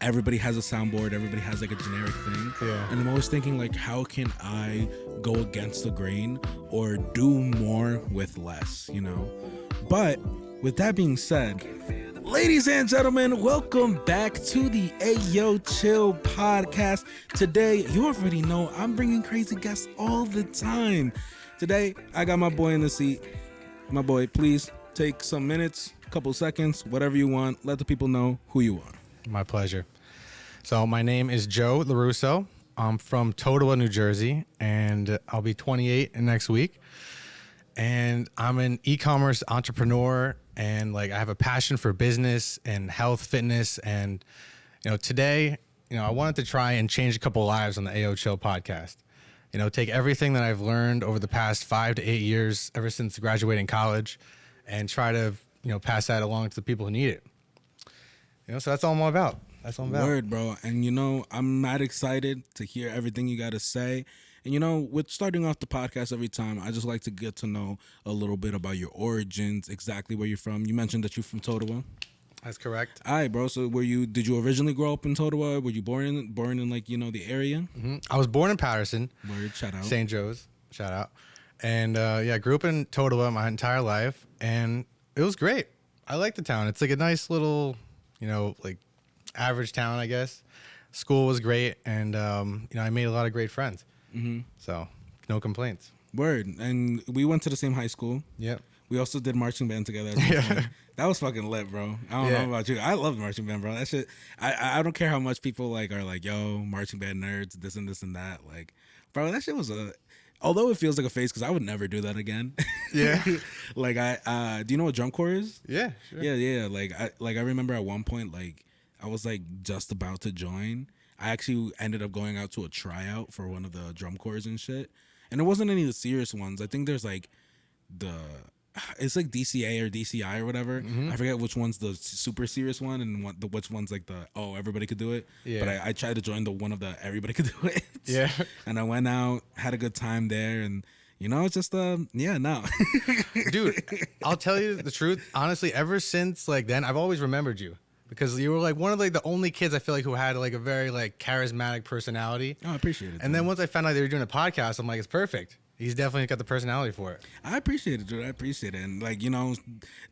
everybody has a soundboard, everybody has like a generic thing. Yeah. And I'm always thinking like, how can I go against the grain or do more with less, you know? But with that being said, ladies and gentlemen, welcome back to the Ayoo Chill podcast. Today, you already know I'm bringing crazy guests all the time. Today, I got my boy in the seat. My boy, please take some minutes, couple seconds, whatever you want. Let the people know who you are. My pleasure. So my name is Joe Lorusso. I'm from Totowa, New Jersey, and I'll be 28 next week. And I'm an e-commerce entrepreneur, and like I have a passion for business and health, fitness, and today, I wanted to try and change a couple lives on the Ayoo Chill podcast. Take everything that I've learned over the past 5 to 8 years, ever since graduating college, and try to pass that along to the people who need it. So that's all I'm about. That's all I'm about. Word, bro. And I'm mad excited to hear everything you got to say. And with starting off the podcast every time, I just like to get to know a little bit about your origins, exactly where you're from. You mentioned that you're from Totowa. That's correct. All right, bro. So did you originally grow up in Totowa? Were you born in like, the area? Mm-hmm. I was born in Patterson. Word, shout out. St. Joe's, shout out. And I grew up in Totowa my entire life, and it was great. I like the town. It's like a nice little, like average town, I guess. School was great, and I made a lot of great friends. Mm-hmm. So no complaints. Word. And we went to the same high school. Yep. We also did marching band together. That was fucking lit, bro. I don't know about you. I love marching band, bro. That shit. I don't care how much people are like, yo, marching band nerds, this and this and that. Like, bro, that shit was although it feels like a phase, because I would never do that again. Yeah. Like do you know what drum corps is? Yeah. Sure. Yeah. Like I remember at one point, like I was like just about to join. I actually ended up going out to a tryout for one of the drum corps and shit. And it wasn't any of the serious ones. I think there's like it's like DCA or DCI or whatever. Mm-hmm. I forget which one's the super serious one and which one's like everybody could do it. Yeah. But I tried to join the one of the everybody could do it. Yeah. And I went out, had a good time there, and it's just no. Dude, I'll tell you the truth. Honestly, ever since like then, I've always remembered you. Because you were like one of like the only kids I feel like who had like a very like charismatic personality. Oh, I appreciate it. And then once I found out they were doing a podcast, I'm like, it's perfect. He's definitely got the personality for it. I appreciate it, dude. I appreciate it. And like,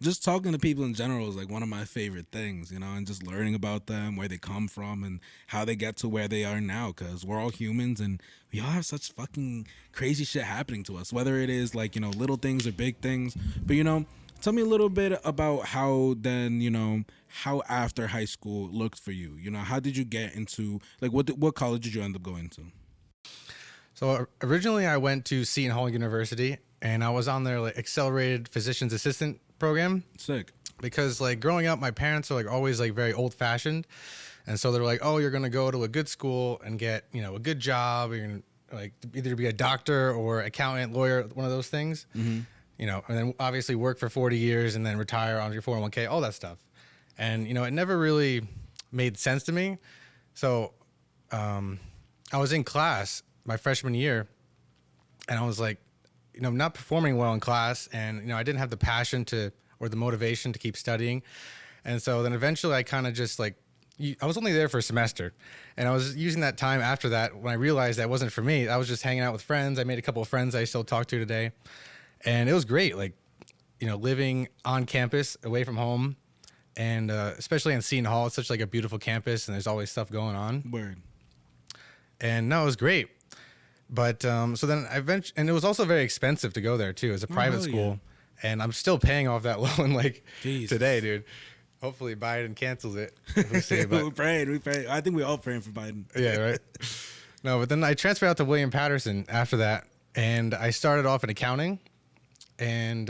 just talking to people in general is like one of my favorite things, and just learning about them, where they come from and how they get to where they are now. Because we're all humans and we all have such fucking crazy shit happening to us, whether it is like, little things or big things. But, tell me a little bit about how then, how after high school looked for you. How did you get into, like, what college did you end up going to? So originally I went to Seton Hall University, and I was on their like accelerated physician's assistant program. Sick. Because like growing up, my parents are like always like very old fashioned. And so they're like, oh, you're going to go to a good school and get, a good job. You're going to like either be a doctor or accountant, lawyer, one of those things. Mm-hmm. And then obviously work for 40 years and then retire on your 401k, all that stuff. And, it never really made sense to me. So I was in class my freshman year, and I was like, not performing well in class. And, I didn't have the passion or the motivation to keep studying. And so then eventually I kind of just like, I was only there for a semester, and I was using that time after that when I realized that wasn't for me. I was just hanging out with friends. I made a couple of friends I still talk to today. And it was great, like, living on campus away from home, and especially in Seton Hall, it's such like a beautiful campus, and there's always stuff going on. Word. And no, it was great. But so then and it was also very expensive to go there too. It's a private school, and I'm still paying off that loan like today, dude. Hopefully Biden cancels it. We'll see, but we prayed. I think we're all praying for Biden. Yeah, right. No, but then I transferred out to William Patterson after that, and I started off in accounting. And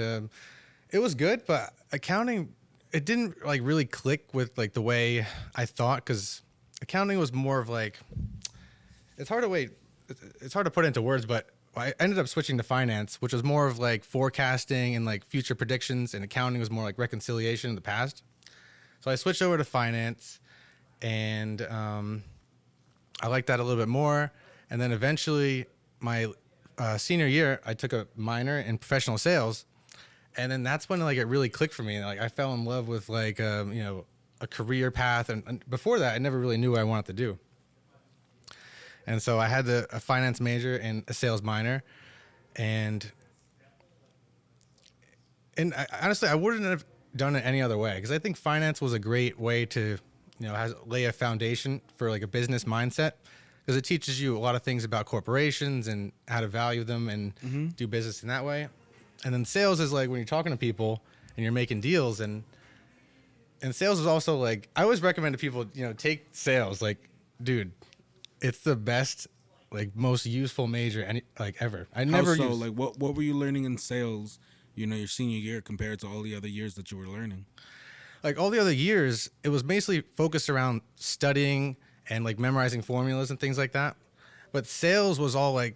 it was good, but accounting, it didn't like really click with like the way I thought, because accounting was more of like, it's hard to put into words, but I ended up switching to finance, which was more of like forecasting and like future predictions, and accounting was more like reconciliation in the past. So I switched over to finance, and I liked that a little bit more. And then eventually my senior year, I took a minor in professional sales, and then that's when like it really clicked for me. Like I fell in love with like a a career path. And before that, I never really knew what I wanted to do. And so I had a finance major and a sales minor, and honestly, I wouldn't have done it any other way, because I think finance was a great way to, lay a foundation for like a business mindset, because it teaches you a lot of things about corporations and how to value them and do business in that way. And then sales is like when you're talking to people and you're making deals, and sales is also like, I always recommend to people, take sales. Like, dude, it's the best, like most useful major ever. I never So used, like what were you learning in sales, your senior year compared to all the other years that you were learning? like all the other years, it was basically focused around studying and like memorizing formulas and things like that. But sales was all like,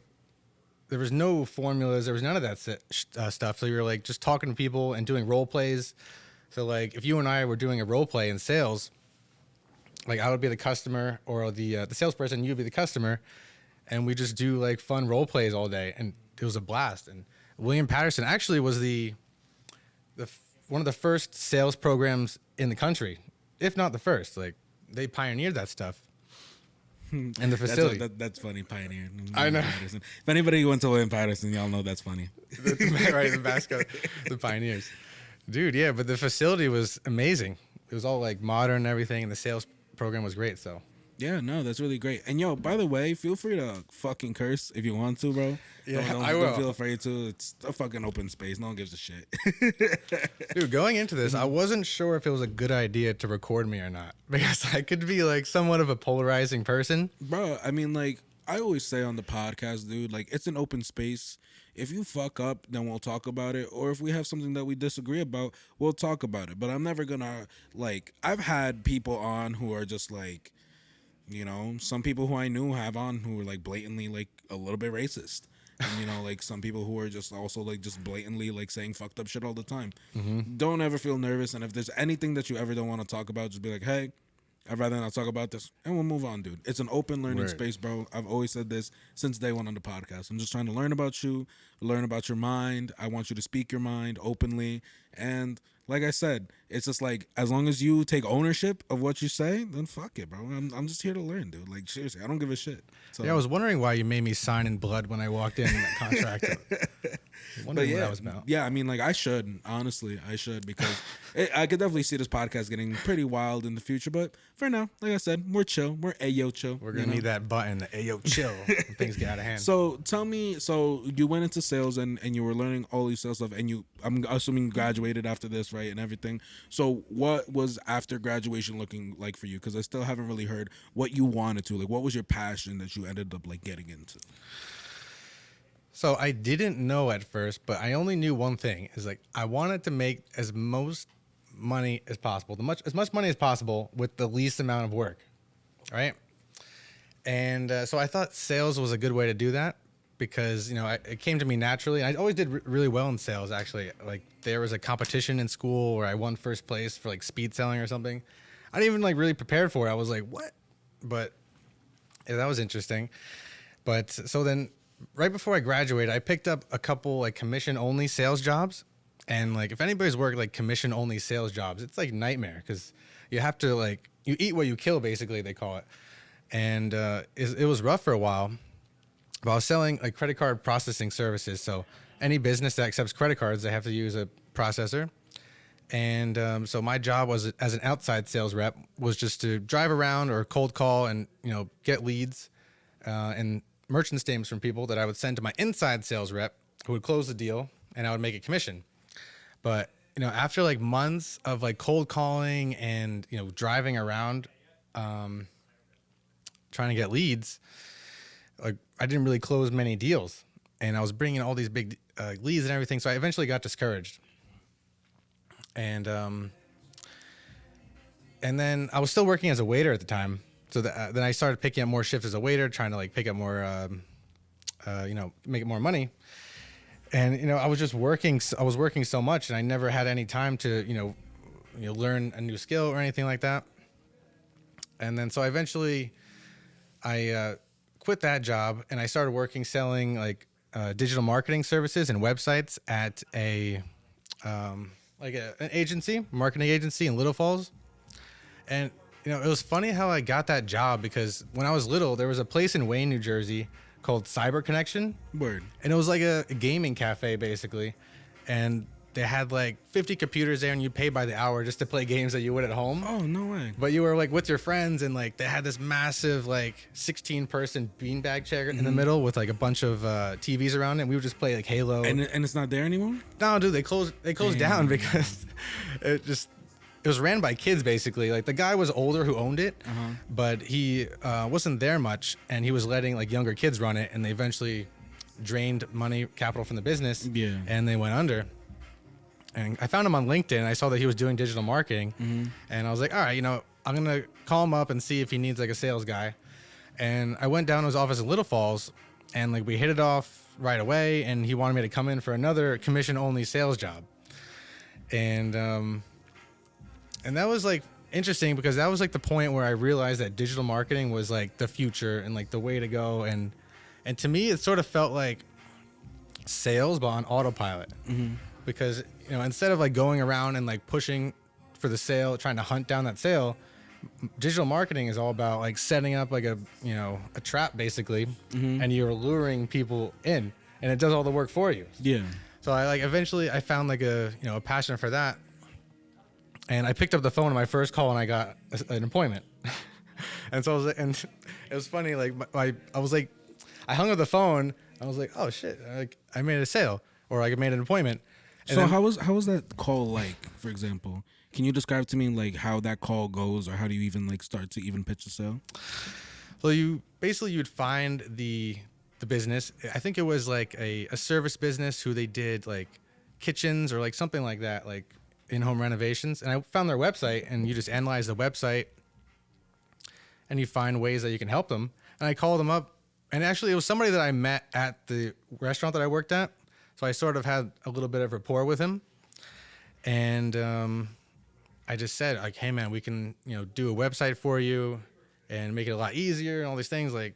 there was no formulas. There was none of that stuff. So you were like just talking to people and doing role plays. So like if you and I were doing a role play in sales, like I would be the customer, or the salesperson, you'd be the customer, and we just do like fun role plays all day, and it was a blast. And William Patterson actually was one of the first sales programs in the country, if not the first. Like they pioneered that stuff. And the facility. That's funny, Pioneer. I know. Patterson. If anybody went to William Patterson, y'all know that's funny. Right, the mascot, the Pioneers. Dude, yeah, but the facility was amazing. It was all like modern and everything, and the sales program was great, so. Yeah, no, that's really great. And yo, by the way, feel free to fucking curse if you want to, bro. Yeah, don't, I will. Don't feel afraid to. It's a fucking open space. No one gives a shit. Dude, going into this, I wasn't sure if it was a good idea to record me or not, because I could be like somewhat of a polarizing person. Bro, I mean, like, I always say on the podcast, dude, like, it's an open space. If you fuck up, then we'll talk about it. Or if we have something that we disagree about, we'll talk about it. But I'm never gonna, like, I've had people on who are just like, some people who I knew have on who were like blatantly like a little bit racist. And, like some people who are just also like just blatantly like saying fucked up shit all the time. Don't ever feel nervous. And if there's anything that you ever don't want to talk about, just be like, hey, I'd rather not talk about this, and we'll move on, dude. It's an open learning space, bro. I've always said this since day one on the podcast. I'm just trying to learn about you, learn about your mind. I want you to speak your mind openly. And like I said, it's just like, as long as you take ownership of what you say, then fuck it, bro. I'm just here to learn, dude. Like, seriously, I don't give a shit. So, Yeah, I was wondering why you made me sign in blood when I walked in that contract. Wondering what that was about. Yeah, I mean, like, I should. Honestly, I should, because I could definitely see this podcast getting pretty wild in the future. But for now, like I said, we're chill. We're Ayoo chill. We're going to need that button, the Ayoo chill, when things get out of hand. So tell me, so you went into sales and you were learning all these sales stuff, and I'm assuming you graduated after this, right, and everything. So what was after graduation looking like for you? Because I still haven't really heard what you wanted to. Like, what was your passion that you ended up like getting into? So I didn't know at first, but I only knew one thing, is like I wanted to make as most money as possible, as much money as possible with the least amount of work, right? And so I thought sales was a good way to do that, because it came to me naturally. I always did really well in sales, actually. Like there was a competition in school where I won first place for like speed selling or something. I didn't even like really prepared for it. I was like, what? But yeah, that was interesting. But so then, right before I graduated, I picked up a couple like commission-only sales jobs. And like if anybody's worked like commission-only sales jobs, it's like nightmare, because you have to like, you eat what you kill, basically, they call it. And it was rough for a while. But I was selling like credit card processing services. So any business that accepts credit cards, they have to use a processor. And so my job was, as an outside sales rep, was just to drive around or cold call and get leads and merchant statements from people that I would send to my inside sales rep, who would close the deal, and I would make a commission. But after like months of like cold calling and driving around trying to get leads, like I didn't really close many deals, and I was bringing all these big leads and everything. So I eventually got discouraged. And then I was still working as a waiter at the time. So then I started picking up more shifts as a waiter, trying to like pick up more, make more money. And, I was just working. I was working so much, and I never had any time to, learn a new skill or anything like that. And then so eventually I quit that job, and I started working selling like digital marketing services and websites at an agency, marketing agency in Little Falls. And it was funny how I got that job because when I was little, there was a place in Wayne, New Jersey called Cyber Connection. Word. And it was like a gaming cafe basically. And they had like 50 computers there and you pay by the hour just to play games that you would at home. Oh, no way. But you were like with your friends and like they had this massive like 16-person beanbag chair in the middle with like a bunch of TVs around it. And we would just play like Halo. And it's not there anymore? No, dude, they closed down because it was ran by kids basically. Like the guy was older who owned it, but he wasn't there much and he was letting like younger kids run it and they eventually drained capital from the business and they went under. And I found him on LinkedIn. I saw that he was doing digital marketing. And I was like, all right, I'm going to call him up and see if he needs like a sales guy. And I went down to his office in Little Falls and like we hit it off right away. And he wanted me to come in for another commission only sales job. And that was like interesting because that was like the point where I realized that digital marketing was like the future and like the way to go. And to me, it sort of felt like sales, but on autopilot. Because instead of like going around and like pushing for the sale, trying to hunt down that sale, digital marketing is all about like setting up like a trap basically, and you're luring people in, and it does all the work for you. Yeah. So I like eventually I found like a passion for that, and I picked up the phone on my first call and I got an appointment, and so I was like, and it was funny like I was like I hung up the phone. I was like, oh shit, like I made a sale or like I made an appointment. And so how was that call like, for example? Can you describe to me like how that call goes, or how do you even like start to even pitch a sale? So you'd find the business. I think it was like a service business who they did like kitchens or like something like that, like in-home renovations. And I found their website and you just analyze the website and you find ways that you can help them. And I called them up, and actually it was somebody that I met at the restaurant that I worked at. So I sort of had a little bit of rapport with him, and I just said like, "Hey man, we can do a website for you, and make it a lot easier and all these things." Like,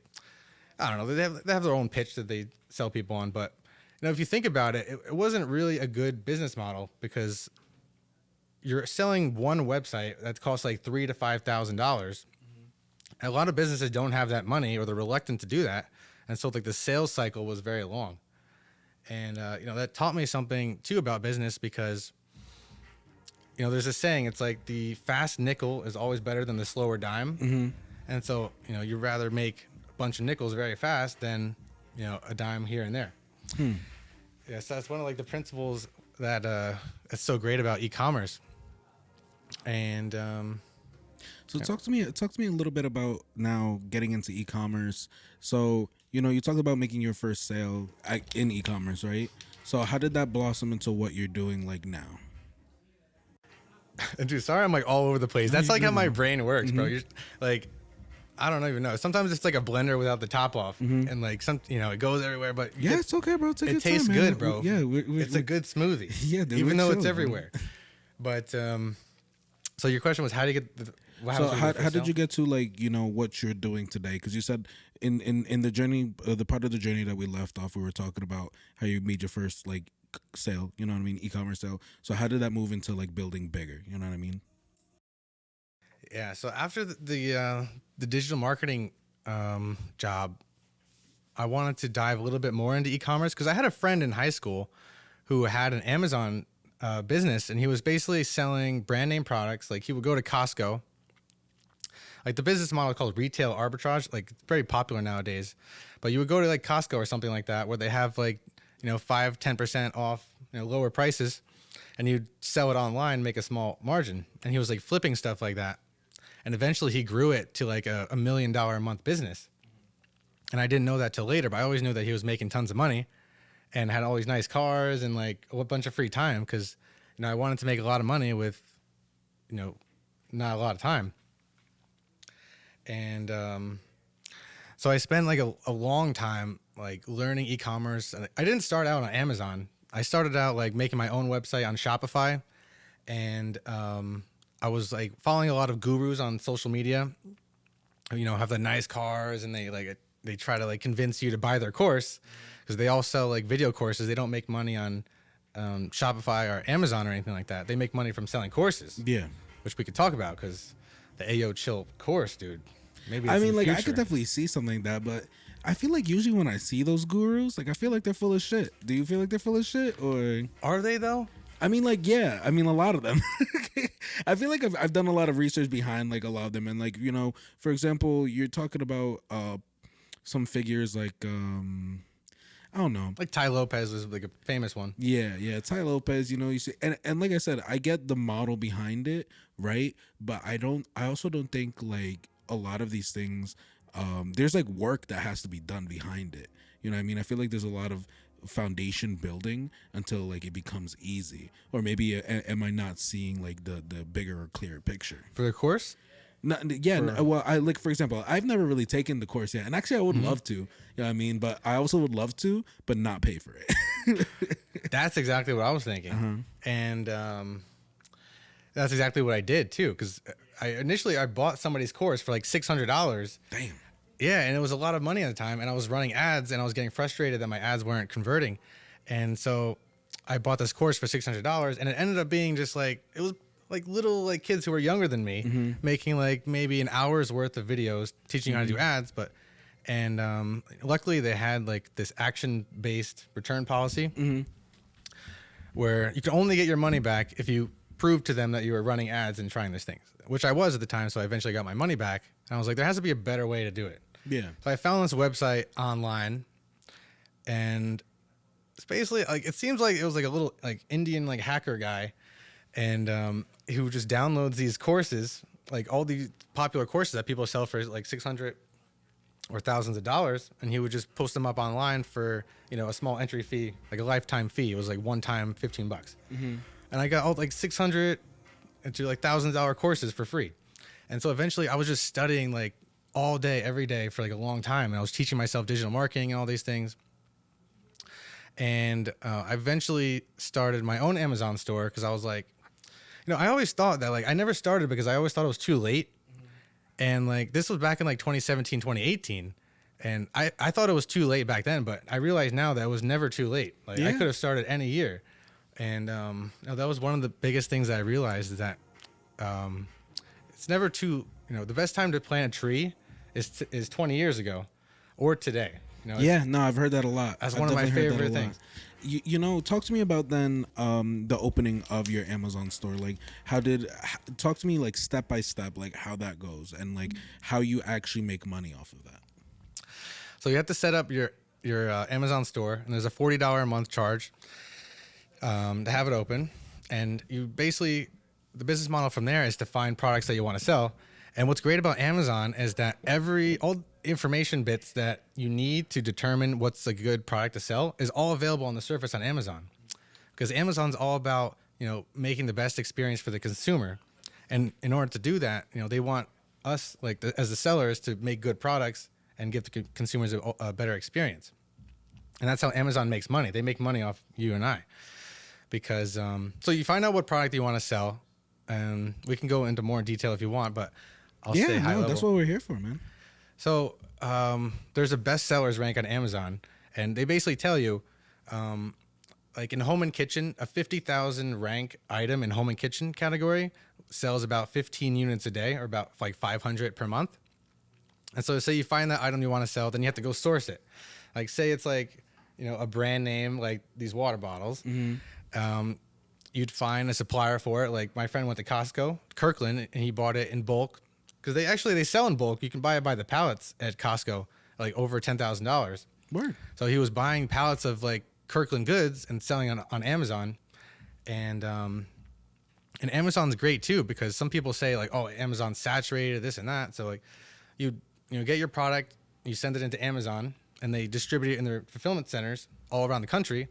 I don't know, they have their own pitch that they sell people on, but if you think about it, it wasn't really a good business model because you're selling one website that costs like $3,000 to $5,000. A lot of businesses don't have that money, or they're reluctant to do that, and so like the sales cycle was very long. And, that taught me something too about business because, there's a saying, it's like the fast nickel is always better than the slower dime. And so, you'd rather make a bunch of nickels very fast than, a dime here and there. Yeah. So that's one of like the principles that, is so great about e-commerce. And, so talk to me a little bit about now getting into e-commerce. So, you talked about making your first sale in e-commerce, right? So how did that blossom into what you're doing like now? Dude, sorry I'm like all over the place. That's like how my brain works, bro. You're like, I don't even know. Sometimes it's like a blender without the top off, and like it goes everywhere. But yeah, it's okay, bro. Take your time, tastes man. good, bro. Yeah, it's a good smoothie. Yeah, even though it's everywhere. But so your question was, how do you get how did you get to like what you're doing today? Because you said in the journey, the part of the journey that we left off, we were talking about how you made your first like sale. You know what I mean? E-commerce sale. So how did that move into like building bigger? You know what I mean? Yeah. So after the digital marketing job, I wanted to dive a little bit more into e-commerce because I had a friend in high school who had an Amazon business, and he was basically selling brand name products. Like he would go to Costco. Like the business model called retail arbitrage, like it's very popular nowadays. But you would go to like Costco or something like that, where they have like 5-10% off, lower prices, and you'd sell it online, make a small margin. And he was like flipping stuff like that. And eventually he grew it to like a $1 million a month business. And I didn't know that till later, but I always knew that he was making tons of money and had all these nice cars and like a bunch of free time because I wanted to make a lot of money with not a lot of time. And so I spent like a long time like learning e-commerce. I didn't start out on Amazon. I started out like making my own website on Shopify, and I was like following a lot of gurus on social media who have the nice cars, and they try to like convince you to buy their course because they all sell like video courses. They don't make money on Shopify or Amazon or anything like that. They make money from selling courses. Yeah, which we could talk about because the Ayoo chill course, dude. Maybe I it's in mean, the like, I future. could definitely see something like that, but I feel like usually when I see those gurus, like, I feel like they're full of shit. Do you feel like they're full of shit, or? Are they though? I mean, like, yeah. I mean, a lot of them. I feel like I've done a lot of research behind, like, a lot of them, and, like, for example, you're talking about some figures like I don't know. Like Ty Lopez is like a famous one. Yeah, Ty Lopez, you see, and like I said, I get the model behind it, right? But I also don't think, like, a lot of these things, there's, like, work that has to be done behind it. You know what I mean? I feel like there's a lot of foundation building until, like, it becomes easy. Or maybe am I not seeing, like, the bigger or clearer picture? For the course? No, yeah, well, I, like, for example, I've never really taken the course yet, and actually I would love to, you know what I mean, but I also would love to, but not pay for it. That's exactly what I was thinking, and that's exactly what I did too. Because I bought somebody's course for like $600. Damn. Yeah, and it was a lot of money at the time, and I was running ads, and I was getting frustrated that my ads weren't converting, and so I bought this course for $600, and it ended up being just like it was. Like little like kids who were younger than me making like maybe an hour's worth of videos teaching you how to do ads, and luckily they had like this action-based return policy where you can only get your money back if you prove to them that you were running ads and trying these things, which I was at the time. So I eventually got my money back, and I was like, there has to be a better way to do it. Yeah. So I found this website online, and it's basically like it seems like it was like a little like Indian like hacker guy, and who just downloads these courses, like all these popular courses that people sell for like $600 or thousands of dollars, and he would just post them up online for a small entry fee, like a lifetime fee. It was like one time $15, and I got all like 600 into like $1,000 courses for free. And so eventually I was just studying like all day, every day for like a long time, and I was teaching myself digital marketing and all these things. And I eventually started my own Amazon store because I was like, I always thought that like I never started because I always thought it was too late. And like this was back in like 2017, 2018. And I thought it was too late back then, but I realize now that it was never too late. Like I could have started any year. And that was one of the biggest things that I realized is that it's never too, the best time to plant a tree is 20 years ago or today. I've heard that a lot. That's one of my favorite things. Talk to me about then the opening of your Amazon store. Like, talk to me like step by step, like how that goes and like how you actually make money off of that. So you have to set up your Amazon store, and there's a $40 a month charge to have it open. And you basically, the business model from there is to find products that you want to sell. And what's great about Amazon is that all information bits that you need to determine what's a good product to sell is all available on the surface on Amazon, because Amazon's all about making the best experience for the consumer. And in order to do that, they want us as the sellers to make good products and give the consumers a better experience. And that's how Amazon makes money. They make money off you and I, because so you find out what product you want to sell, and we can go into more detail if you want, but I'll stay high level. That's what we're here for, man. So there's a bestsellers rank on Amazon, and they basically tell you, like in home and kitchen, a 50,000 rank item in home and kitchen category sells about 15 units a day, or about like 500 per month. And so say you find that item you want to sell, then you have to go source it. Like say it's like, a brand name, like these water bottles. You'd find a supplier for it. Like my friend went to Costco, Kirkland, and he bought it in bulk. Because they sell in bulk. You can buy it by the pallets at Costco, like over $10,000. Word. So he was buying pallets of like Kirkland goods and selling on Amazon, and Amazon's great too, because some people say like, oh, Amazon's saturated, this and that. So like, you get your product, you send it into Amazon, and they distribute it in their fulfillment centers all around the country.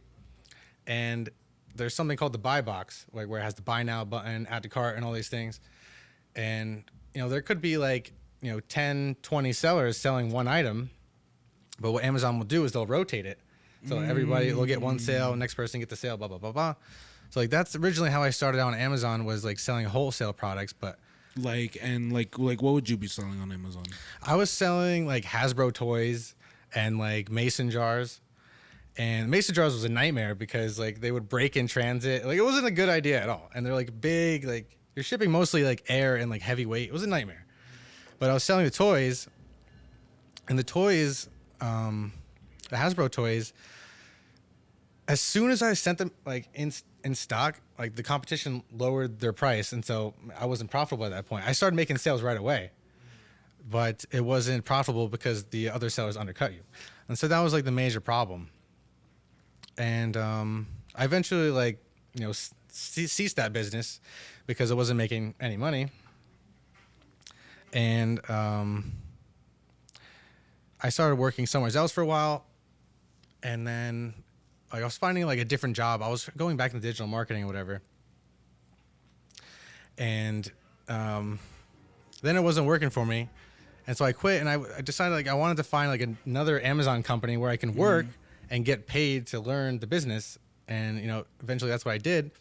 And there's something called the buy box, like where it has the buy now button, add to cart, and all these things. And there could be like, 10, 20 sellers selling one item, but what Amazon will do is they'll rotate it. So everybody will get one sale, next person get the sale, blah, blah, blah, blah. So like that's originally how I started out on Amazon, was like selling wholesale products, but like what would you be selling on Amazon? I was selling like Hasbro toys and like mason jars. And mason jars was a nightmare because like they would break in transit. Like it wasn't a good idea at all. And they're like big, like You're shipping mostly like air and like heavy weight. It was a nightmare. But I was selling the toys, and the toys, the Hasbro toys, as soon as I sent them like in stock, like the competition lowered their price, and so I wasn't profitable at that point. I started making sales right away, but it wasn't profitable because the other sellers undercut you, and so that was like the major problem. And I eventually ceased that business because it wasn't making any money, and I started working somewhere else for a while, and then like I was finding like a different job. I was going back into digital marketing or whatever, and then it wasn't working for me, and so I quit. And I decided like I wanted to find like another Amazon company where I can work and get paid to learn the business, and eventually that's what I did.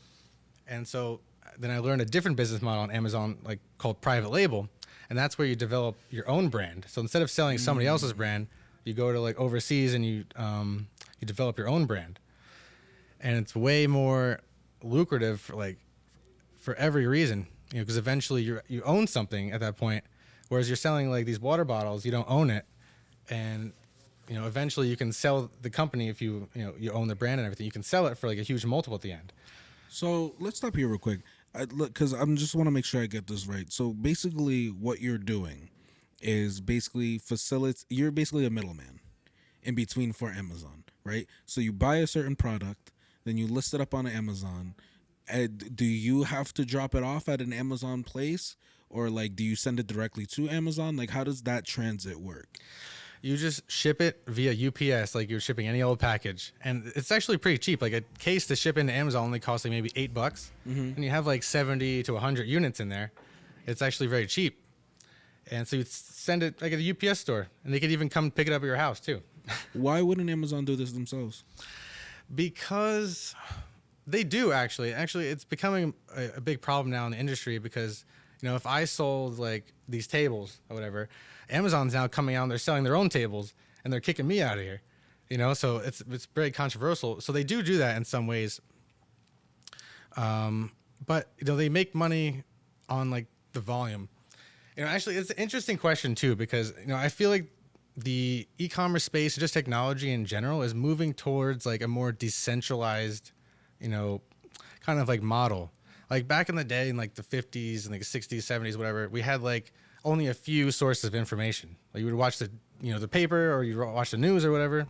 And so then I learned a different business model on Amazon, like called private label, and that's where you develop your own brand. So instead of selling somebody else's brand, you go to like overseas and you develop your own brand, and it's way more lucrative for every reason, because eventually you own something at that point, whereas you're selling like these water bottles, you don't own it, and eventually you can sell the company if you own the brand and everything. You can sell it for like a huge multiple at the end. So let's stop here real quick. Because I just want to make sure I get this right. So basically, what you're doing is basically you're basically a middleman in between for Amazon, right? So you buy a certain product, then you list it up on Amazon. And do you have to drop it off at an Amazon place, or like do you send it directly to Amazon? Like, how does that transit work? You just ship it via UPS, like you're shipping any old package, and it's actually pretty cheap. Like a case to ship into Amazon only costs like maybe $8, and you have like 70 to 100 units in there. It's actually very cheap, and so you send it like at a UPS store, and they could even come pick it up at your house too. Why wouldn't Amazon do this themselves? Because they do actually. Actually, it's becoming a big problem now in the industry because if I sold like these tables or whatever, Amazon's now coming out and they're selling their own tables and they're kicking me out of here, so it's very controversial. So they do that in some ways. But they make money on like the volume. Actually it's an interesting question too, because, I feel like the e-commerce space, just technology in general, is moving towards like a more decentralized, kind of like model. Like back in the day in like the 50s and like the 60s, 70s, whatever, we had like only a few sources of information. Like you would watch the paper, or you watch the news or whatever.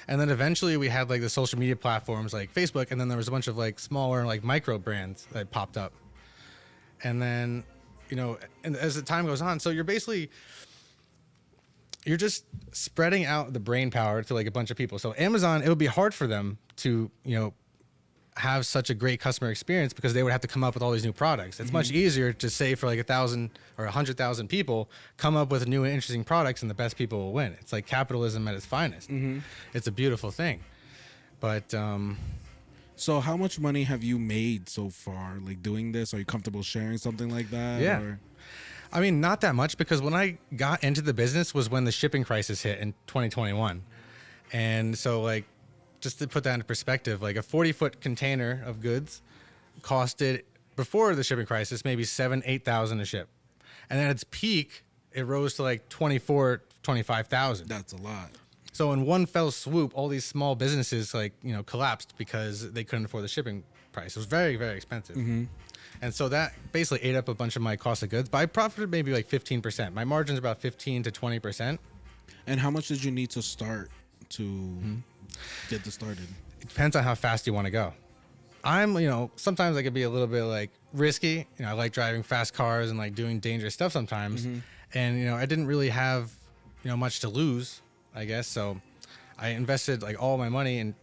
And then eventually we had like the social media platforms like Facebook, and then there was a bunch of like smaller like micro brands that popped up. And then, and as the time goes on, so you're just spreading out the brain power to like a bunch of people. So Amazon, it would be hard for them to, have such a great customer experience because they would have to come up with all these new products. It's much easier to say for like 1,000 or 100,000 people, come up with new and interesting products, and the best people will win. It's like capitalism at its finest. It's a beautiful thing. But so how much money have you made so far, like doing this? Are you comfortable sharing something like that? Yeah. Or? I mean, not that much, because when I got into the business was when the shipping crisis hit in 2021. And so like, just to put that into perspective, like a 40-foot container of goods costed, before the shipping crisis, maybe $7,000-8,000 to ship. And at its peak, it rose to like $24,000-25,000. That's a lot. So in one fell swoop, all these small businesses collapsed because they couldn't afford the shipping price. It was very, very expensive. And so that basically ate up a bunch of my cost of goods. But I profited maybe like 15%. My margin's about 15 to 20%. And how much did you need to start to get this started? It depends on how fast you want to go. Sometimes I could be a little bit like risky. I like driving fast cars and like doing dangerous stuff sometimes. And, I didn't really have, much to lose, I guess. So I invested like all my money in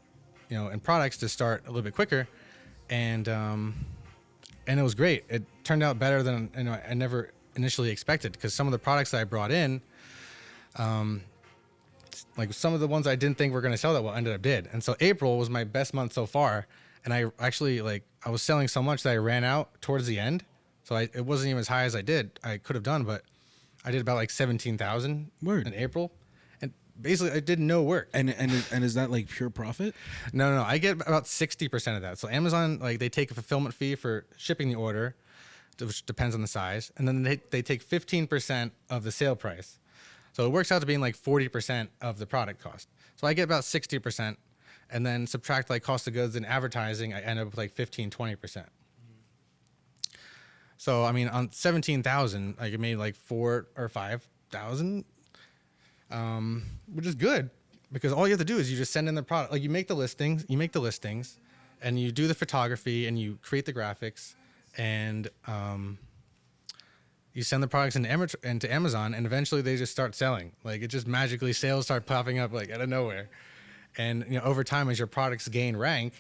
products to start a little bit quicker. And it was great. It turned out better than I never initially expected, because some of the products that I brought in, like some of the ones I didn't think were going to sell that well ended up did. And so April was my best month so far. And I actually I was selling so much that I ran out towards the end. So it wasn't even as high as I could have done, but I did about like 17,000 in April. basically I did no work. And is that like pure profit? No. I get about 60% of that. So Amazon, like they take a fulfillment fee for shipping the order, which depends on the size, and then they take 15% of the sale price. So it works out to being like 40% of the product cost. So I get about 60%, and then subtract like cost of goods and advertising, I end up with like 15-20%. So I mean, on 17,000, I made like 4,000 or 5,000, which is good because all you have to do is you just send in the product. Like you make the listings, and you do the photography and you create the graphics, and you send the products into Amazon, and eventually they just start selling. Like it just magically sales start popping up like out of nowhere. And over time, as your products gain rank,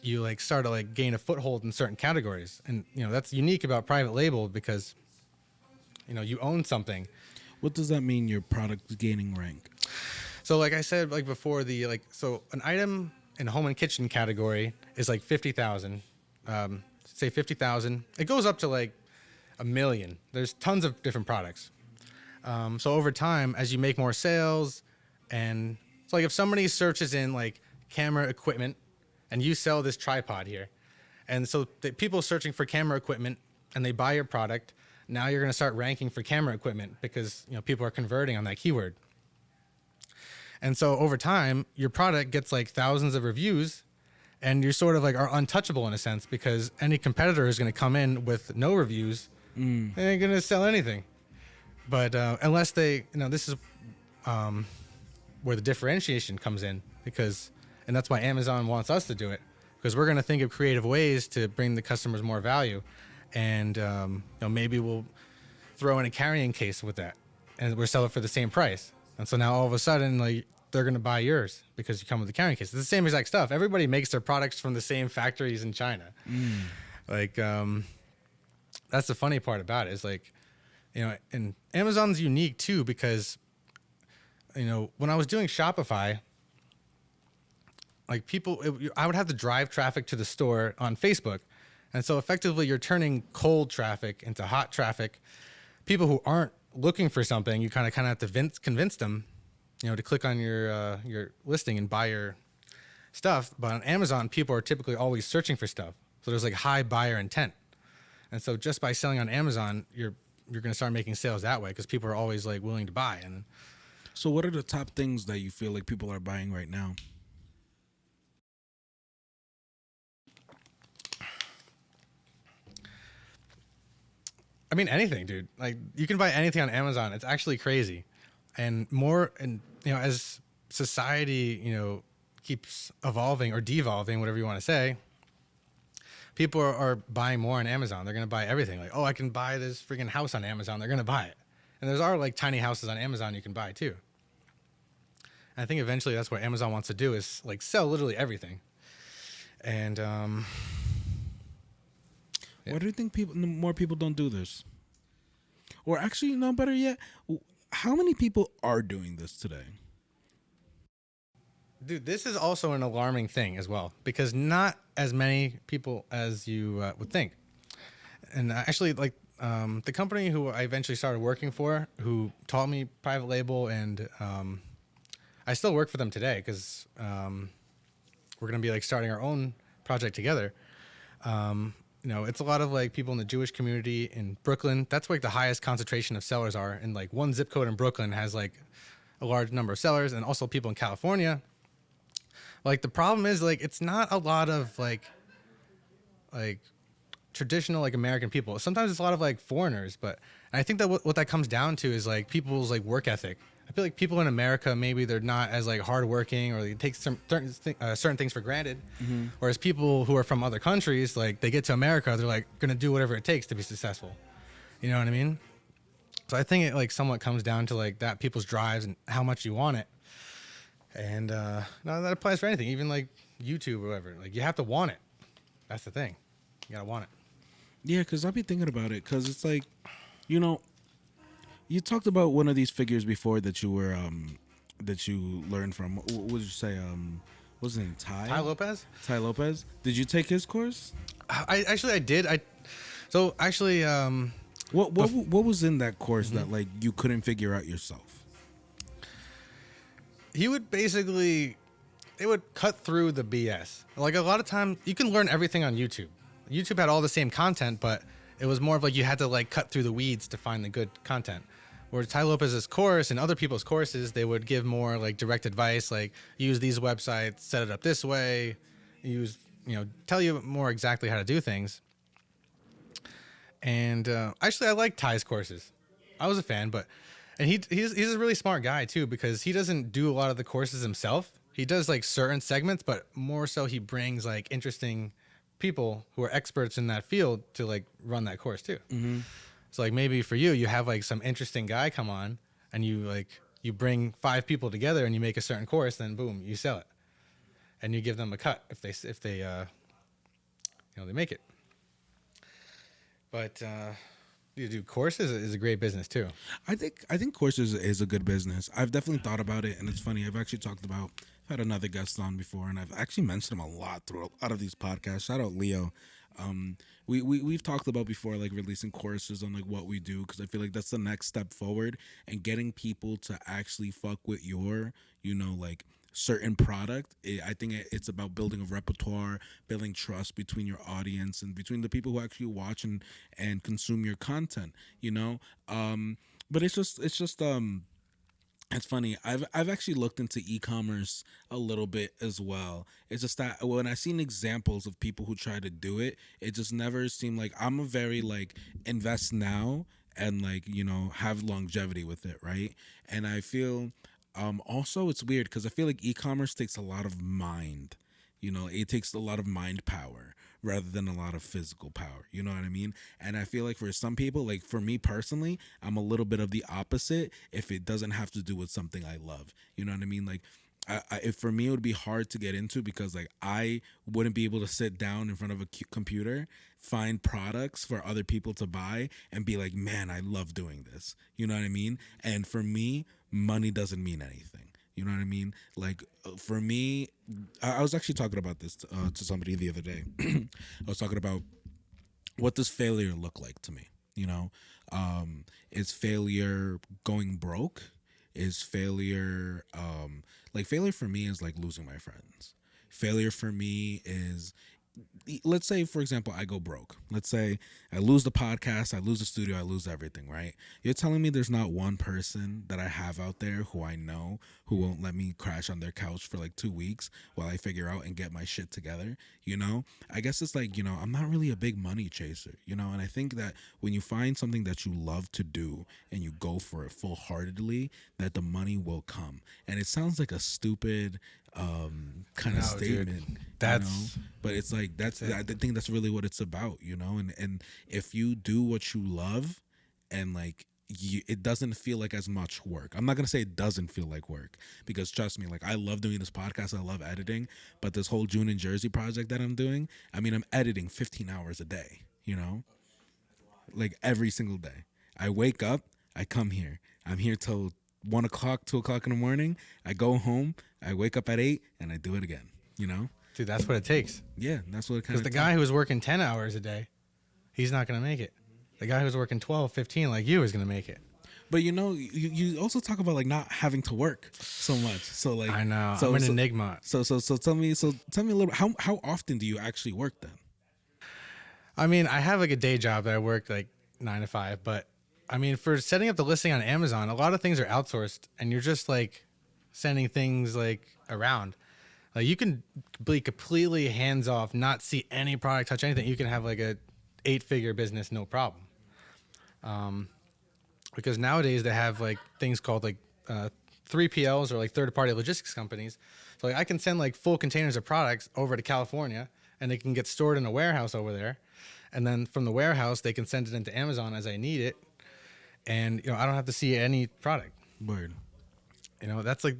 you like start to like gain a foothold in certain categories. And that's unique about private label because you own something. What does that mean? Your product's gaining rank? So like I said, like before, so an item in home and kitchen category is like 50,000. Say 50,000. It goes up to like 1 million. There's tons of different products. So over time, as you make more sales, and so like if somebody searches in like camera equipment, and you sell this tripod here, and so the people searching for camera equipment and they buy your product, now you're going to start ranking for camera equipment because people are converting on that keyword. And so over time, your product gets like thousands of reviews, and you sort of like are untouchable in a sense because any competitor is going to come in with no reviews. They ain't going to sell anything. But unless this is where the differentiation comes in, and that's why Amazon wants us to do it, because we're going to think of creative ways to bring the customers more value. And maybe we'll throw in a carrying case with that, and we'll sell it for the same price. And so now all of a sudden, like, they're going to buy yours because you come with the carrying case. It's the same exact stuff. Everybody makes their products from the same factories in China. Like, that's the funny part about it is like, and Amazon's unique too because, when I was doing Shopify, like I would have to drive traffic to the store on Facebook. And so effectively you're turning cold traffic into hot traffic. People who aren't looking for something, you kind of have to convince them, to click on your listing and buy your stuff. But on Amazon, people are typically always searching for stuff. So there's like high buyer intent. And so just by selling on Amazon, you're going to start making sales that way because people are always like willing to buy. And so what are the top things that you feel like people are buying right now? I mean, anything, dude. Like you can buy anything on Amazon. It's actually crazy. And as society, keeps evolving or devolving, whatever you want to say, people are buying more on Amazon. They're going to buy everything. Like, oh, I can buy this freaking house on Amazon. They're going to buy it. And there's like tiny houses on Amazon you can buy too. And I think eventually that's what Amazon wants to do is like sell literally everything. And why do you think more people don't do this? Or actually, no, better yet, how many people are doing this today? Dude, this is also an alarming thing as well, because not as many people as you would think. And actually, like the company who I eventually started working for, who taught me private label, and I still work for them today because we're going to be like starting our own project together. It's a lot of like people in the Jewish community in Brooklyn. That's like the highest concentration of sellers are. And like one zip code in Brooklyn has like a large number of sellers, and also people in California. Like the problem is like it's not a lot of like traditional like American people. Sometimes it's a lot of like foreigners, but I think that what that comes down to is like people's like work ethic. I feel like people in America, maybe they're not as like hardworking, or they take certain things for granted. Mm-hmm. Whereas people who are from other countries, like they get to America, they're like going to do whatever it takes to be successful. You know what I mean? So I think it like somewhat comes down to like that people's drives and how much you want it. And no, that applies for anything, even like YouTube or whatever. Like you have to want it. That's the thing. You gotta want it. Yeah, because I've been thinking about it, because it's like, you talked about one of these figures before that you were that you learned from. What would you say? What's his name? Tai Lopez. Tai Lopez. Did you take his course? I did. What was in that course that like you couldn't figure out yourself? he would basically, it would cut through the BS. Like a lot of times you can learn everything on YouTube. YouTube had all the same content, but it was more of like you had to like cut through the weeds to find the good content. Whereas Ty Lopez's course and other people's courses, they would give more like direct advice, like use these websites, set it up this way, use, tell you more exactly how to do things. And actually, I like Ty's courses. I was a fan, and he's a really smart guy too, because he doesn't do a lot of the courses himself. He does like certain segments, but more so he brings like interesting people who are experts in that field to like run that course too. Mm-hmm. So like maybe for you have like some interesting guy come on, and you bring 5 people together and you make a certain course, then boom, you sell it, and you give them a cut if they they make it. But you do courses is a great business too. I think courses is a good business. I've definitely thought about it, and it's funny. I've actually talked about. I've had another guest on before, and I've actually mentioned him a lot through a lot of these podcasts. Shout out Leo. We've talked about before, like releasing courses on like what we do, because I feel like that's the next step forward, and getting people to actually fuck with your, like certain product. I think it's about building a repertoire, building trust between your audience and between the people who actually watch and consume your content, but it's funny. I've actually looked into e-commerce a little bit as well. It's just that when I seen examples of people who try to do it, it just never seemed like I'm a very like invest now and like have longevity with it, right? And I feel also it's weird because I feel like e-commerce takes a lot of mind. It takes a lot of mind power rather than a lot of physical power. You know what I mean? And I feel like for some people, like for me personally, I'm a little bit of the opposite if it doesn't have to do with something I love. You know what I mean? Like, if for me, it would be hard to get into because like I wouldn't be able to sit down in front of a computer, find products for other people to buy and be like, man, I love doing this. You know what I mean? And for me, money doesn't mean anything. You know what I mean? Like for me, I was actually talking about this to somebody the other day. I was talking about what does failure look like to me? Is failure going broke? Is failure like failure for me is like losing my friends. Failure for me is, let's say for example I go broke. Let's say I lose the podcast, I lose the studio, I lose everything, right? You're telling me there's not one person that I have out there who I know who won't let me crash on their couch for like 2 weeks while I figure out and get my shit together. I guess it's like, I'm not really a big money chaser, and I think that when you find something that you love to do and you go for it full-heartedly, that the money will come. And it sounds like a stupid kind of statement, dude, that's but it's like I think that's really what it's about, and if you do what you love and like it doesn't feel like as much work. I'm not gonna say it doesn't feel like work, because trust me, like I love doing this podcast, I love editing, but this whole June in Jersey project that I'm doing, I mean, I'm editing 15 hours a day, like every single day. I wake up, I come here, I'm here till 1 o'clock, 2 o'clock in the morning. I go home, I wake up at 8 and I do it again, Dude, that's what it takes. Yeah, that's what it kind of. Because the guy who's working 10 hours a day, he's not going to make it. The guy who's working 12, 15 like you is going to make it. But you also talk about like not having to work so much. So like I know, I'm an enigma. So tell me a little bit, how often do you actually work then? I mean, I have like a day job that I work like 9 to 5, but I mean, for setting up the listing on Amazon, a lot of things are outsourced, and you're just like sending things like around. Like you can be completely hands off, not see any product, touch anything. You can have like a 8-figure business, no problem. Because nowadays they have like things called like 3PLs or like third-party logistics companies. So like I can send like full containers of products over to California, and they can get stored in a warehouse over there. And then from the warehouse, they can send it into Amazon as I need it. And, I don't have to see any product. Word. That's like,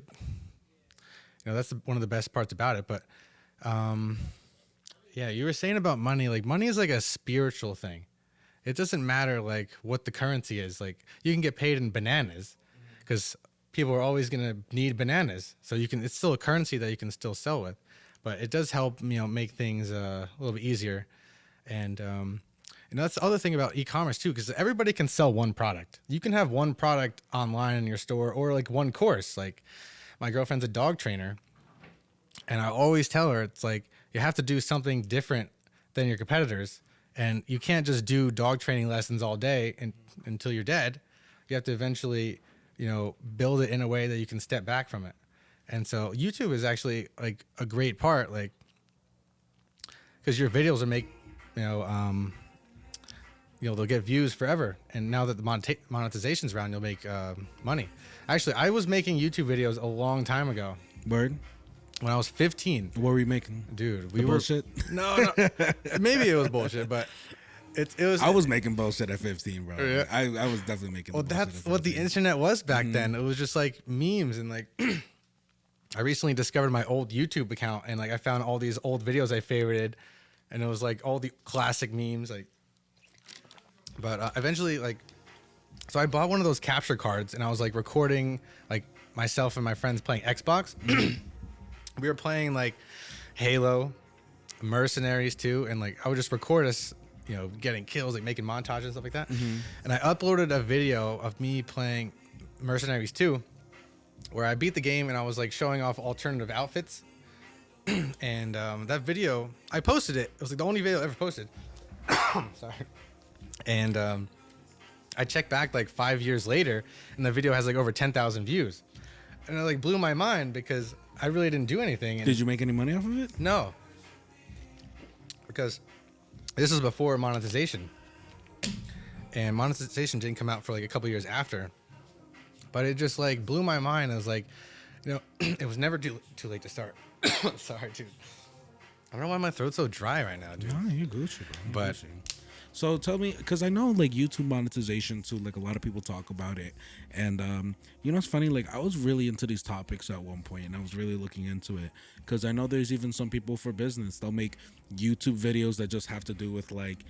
that's one of the best parts about it. But, yeah, you were saying about money. Like, money is like a spiritual thing. It doesn't matter, like, what the currency is. Like, you can get paid in bananas because people are always going to need bananas. So it's still a currency that you can still sell with. But it does help, make things a little bit easier. And that's the other thing about e-commerce too, because everybody can sell one product. You can have one product online in your store, or like one course. Like my girlfriend's a dog trainer, and I always tell her it's like you have to do something different than your competitors, and you can't just do dog training lessons all day until you're dead. You have to eventually, build it in a way that you can step back from it. And so YouTube is actually like a great part, like because your videos will make, they'll get views forever. And now that the monetization's around, you'll make money. Actually, I was making YouTube videos a long time ago. Word. When I was 15. What were we making? Dude, we were bullshit. No. Maybe it was bullshit, but it was. I was making bullshit at 15, bro. Yeah. I was definitely making. Well, that's what the internet was back then. It was just like memes and like. I recently discovered my old YouTube account and like I found all these old videos I favorited, and it was like all the classic memes like. But eventually, like, so I bought one of those capture cards and I was like recording like myself and my friends playing Xbox. We were playing like Halo, Mercenaries too, and like I would just record us, getting kills, like making montages and stuff like that. And I uploaded a video of me playing Mercenaries 2, where I beat the game and I was like showing off alternative outfits. And that video, I posted it. It was like the only video I ever posted. Sorry. And I checked back like 5 years later, and the video has like over 10,000 views, and it like blew my mind because I really didn't do anything. And did you make any money off of it? No, because this is before monetization, and monetization didn't come out for like a couple years after. But it just like blew my mind. I was like, it was never too late to start. Sorry, dude. I don't know why my throat's so dry right now, dude. No, you're Gucci, bro. But Gucci. So tell me, because I know like YouTube monetization too, like a lot of people talk about it. And it's funny, like I was really into these topics at one point and I was really looking into it because I know there's even some people for business. They'll make YouTube videos that just have to do with like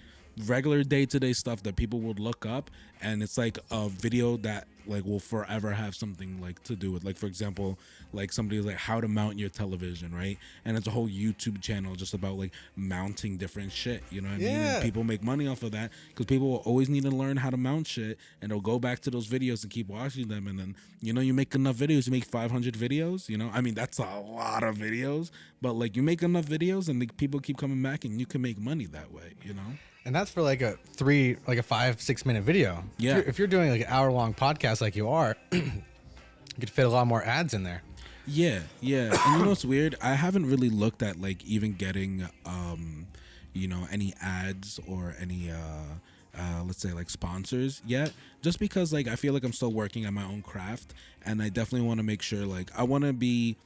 regular day-to-day stuff that people would look up, and it's like a video that like will forever have something like to do with, like, for example, like somebody's like how to mount your television, right? And it's a whole YouTube channel just about like mounting different shit, you know what I mean? And people make money off of that because people will always need to learn how to mount shit, and they'll go back to those videos and keep watching them, and then you make enough videos, you make 500 videos, I mean that's a lot of videos, but like you make enough videos and the people keep coming back and you can make money that way. And that's for like a 5-6 minute video. Yeah. If you're doing like an hour-long podcast like you are, you could fit a lot more ads in there. Yeah. And what's weird? I haven't really looked at like even getting any ads or any let's say like sponsors yet, just because like I feel like I'm still working at my own craft, and I definitely want to make sure like I want to be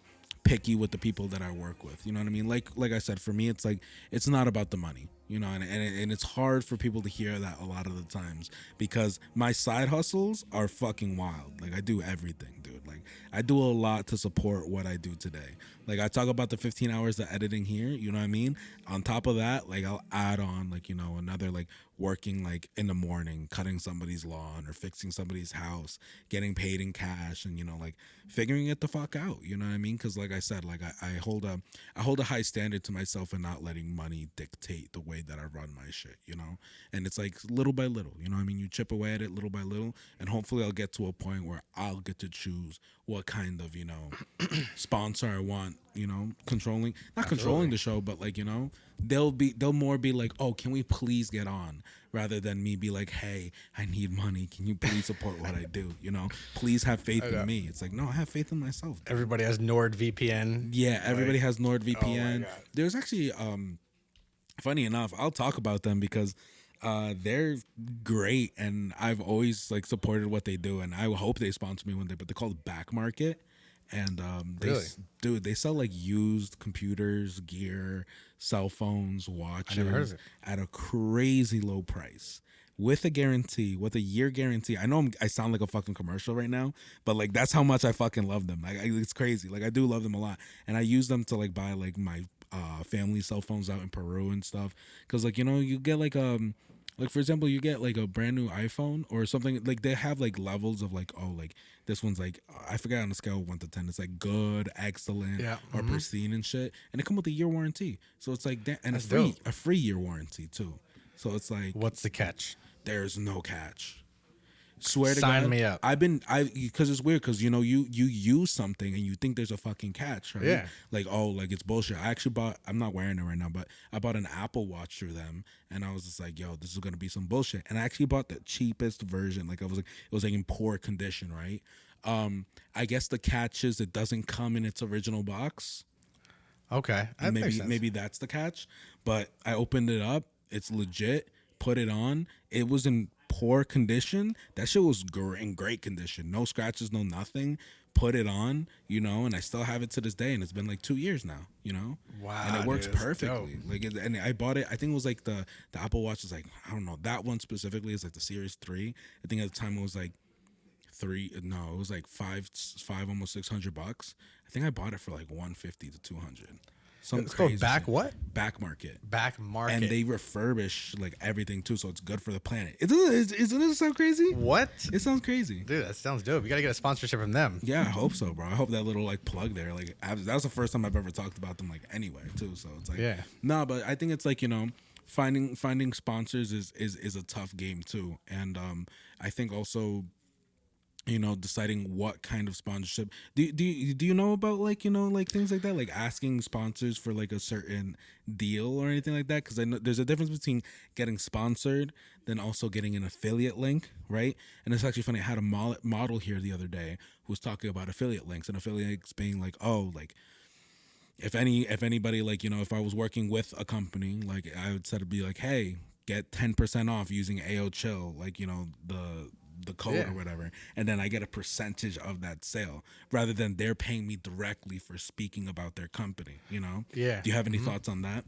picky with the people that I work with. You know what I mean? Like I said, for me, it's like it's not about the money. And it's hard for people to hear that a lot of the times because my side hustles are fucking wild. Like I do everything, dude. Like I do a lot to support what I do today. Like I talk about the 15 hours of editing here, you know what I mean? On top of that, like I'll add on like, another like working like in the morning, cutting somebody's lawn or fixing somebody's house, getting paid in cash, and like figuring it the fuck out, you know what I mean? Because like I said, like I hold a high standard to myself and not letting money dictate the way that I run my shit, and it's like little by little, I mean, you chip away at it little by little, and hopefully I'll get to a point where I'll get to choose what kind of sponsor I want, controlling the show, but like they'll more be like, oh, can we please get on, rather than me be like, hey, I need money, can you please support what I do, please have faith in me. It's like, no, I have faith in myself. Everybody has NordVPN. Yeah, everybody has NordVPN. Oh, there's actually funny enough, I'll talk about them because they're great, and I've always like supported what they do, and I hope they sponsor me one day. But they're called Back Market, and they sell like used computers, gear, cell phones, watches at a crazy low price. With a guarantee, with a year guarantee. I know I sound like a fucking commercial right now, but like that's how much I fucking love them. Like it's crazy. Like I do love them a lot, and I use them to like buy like my family cell phones out in Peru and stuff. Because like you get like for example, you get like a brand new iPhone or something. Like they have like levels of like, oh, like this one's like, I forgot, on a scale of 1 to 10, it's like good, excellent, or pristine and shit. And they come with a year warranty, so it's like that, and a free year warranty too. So it's like, what's the catch? There's no catch. Swear to Sign God, me up. because it's weird because you use something and you think there's a fucking catch, right? Yeah. Like, oh, like it's bullshit. I actually bought. I'm not wearing it right now, but I bought an Apple Watch through them, and I was just like, yo, this is gonna be some bullshit. And I actually bought the cheapest version. Like I was like, it was like in poor condition, right? I guess the catch is it doesn't come in its original box. Okay, that makes Maybe sense. maybe that's the catch. But I opened it up. It's legit. Put it on. It was in poor condition. That shit was in great condition. No scratches, no nothing. Put it on, and I still have it to this day. And it's been like 2 years now. Wow, And it works dude, that's perfectly. And I bought it. I think it was like the Apple Watch is like, I don't know. That one specifically is like the Series 3. I think at the time it was like it was like five, almost $600. I think I bought it for like 150 to 200. Some It's crazy called back shit. what? Back market. Back market. And they refurbish like everything too, so it's good for the planet. Isn't it sound crazy? What? It sounds crazy. Dude, that sounds dope. You gotta get a sponsorship from them. Yeah, I hope so, bro. I hope that little like plug there, like that was the first time I've ever talked about them like anyway too. So it's like, Yeah. no, but I think it's like finding sponsors is a tough game too, and I think also deciding what kind of sponsorship. Do you know about like like things like that, like asking sponsors for like a certain deal or anything like that? Because I know there's a difference between getting sponsored than also getting an affiliate link, right? And it's actually funny. I had a model here the other day who was talking about affiliate links, and affiliate links being like, oh, like if anybody like if I was working with a company, like I would set it be like, hey, get 10% off using AO Chill, like the code Yeah. or whatever, and then I get a percentage of that sale rather than they're paying me directly for speaking about their company. Yeah. Do you have any thoughts on that?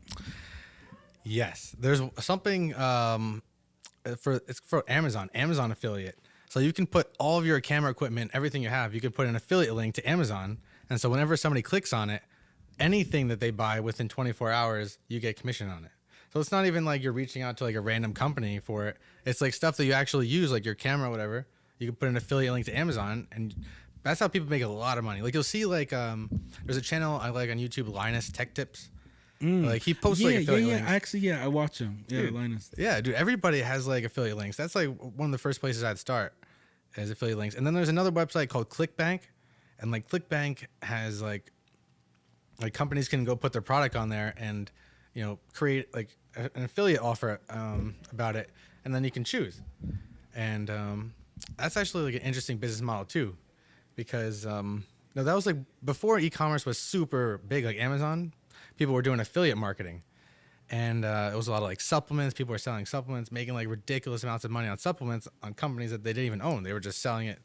Yes, there's something it's for Amazon affiliate. So you can put all of your camera equipment, everything you have, you can put an affiliate link to Amazon, and so whenever somebody clicks on it, anything that they buy within 24 hours, you get commission on it. So it's not even like you're reaching out to like a random company for it. It's like stuff that you actually use, like your camera or whatever. You can put an affiliate link to Amazon, and that's how people make a lot of money. Like you'll see like there's a channel I like on YouTube, Linus Tech Tips. Like he posts like affiliate links. Actually, I watch him. Yeah, Dude. Linus. Yeah, dude, everybody has like affiliate links. That's like one of the first places I'd start is affiliate links. And then there's another website called ClickBank, and like ClickBank has like companies can go put their product on there and create like an affiliate offer about it, and then you can choose. And that's actually like an interesting business model too, because no, that was like before e-commerce was super big, like Amazon. People were doing affiliate marketing, and it was a lot of like supplements. People were selling supplements, making like ridiculous amounts of money on supplements on companies that they didn't even own. They were just selling it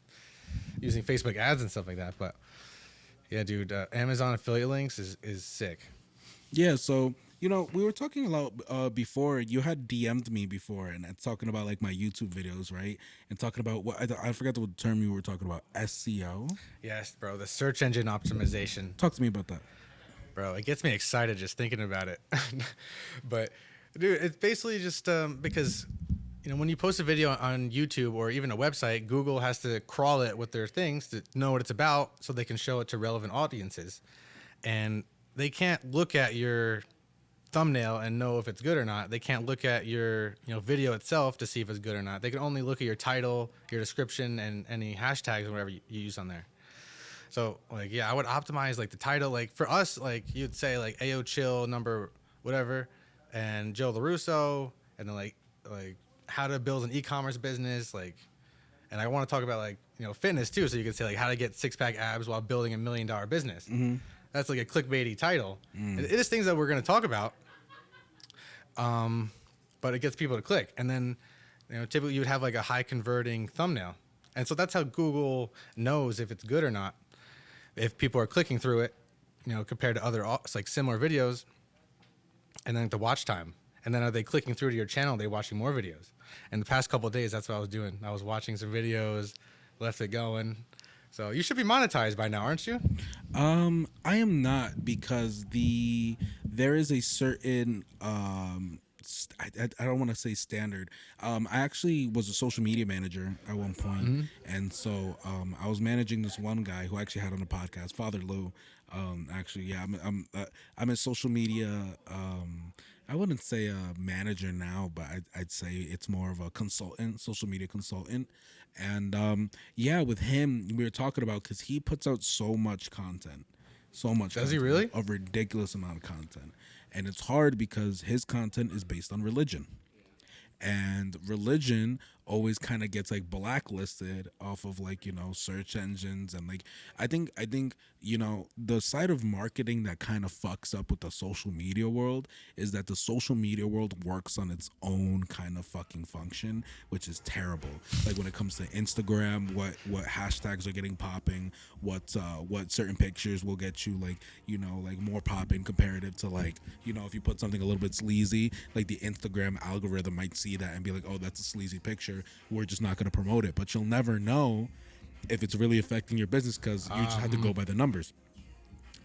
using Facebook ads and stuff like that. But yeah, dude, Amazon affiliate links is sick. Yeah, so we were talking about before. You had DM'd me before, and talking about like my YouTube videos, right? And talking about what I forgot the term you were talking about, SEO. Yes, bro, the search engine optimization. Talk to me about that. Bro, it gets me excited just thinking about it. But dude, it's basically just because when you post a video on YouTube or even a website, Google has to crawl it with their things to know what it's about so they can show it to relevant audiences. And they can't look at your thumbnail and know if it's good or not. They can't look at your video itself to see if it's good or not. They can only look at your title, your description, and any hashtags or whatever you use on there. So like, yeah, I would optimize like the title. Like for us, like you'd say like Ayoo Chill number whatever, and Joe Lorusso, and then like how to build an e-commerce business, like, and I want to talk about like fitness too. So you could say like how to get 6-pack abs while building $1 million business. Mm-hmm. That's like a clickbaity title. It is things that we're going to talk about, but it gets people to click. And then typically you would have like a high converting thumbnail, and so that's how Google knows if it's good or not. If people are clicking through it, compared to other like similar videos, and then the watch time, and then are they clicking through to your channel? Are they watching more videos? And the past couple of days, that's what I was doing. I was watching some videos, left it going. So you should be monetized by now, aren't you? I am not, because there is a certain I don't want to say standard. I actually was a social media manager at one point, mm-hmm. and so I was managing this one guy who actually had on the podcast, Father Lou. Actually, yeah, I'm a social media I wouldn't say a manager now, but I'd say it's more of a consultant, social media consultant. And yeah, with him, we were talking about because he puts out so much Does he content, like really? a ridiculous amount of content. And it's hard because his content is based on religion, and religion always kind of gets like blacklisted off of like search engines. And like I think the side of marketing that kind of fucks up with the social media world is that the social media world works on its own kind of fucking function, which is terrible. Like when it comes to Instagram, what hashtags are getting popping, what certain pictures will get you like like more popping comparative to like if you put something a little bit sleazy, like the Instagram algorithm might see that and be like, oh, that's a sleazy picture, we're just not going to promote it. But you'll never know if it's really affecting your business because you just have to go by the numbers.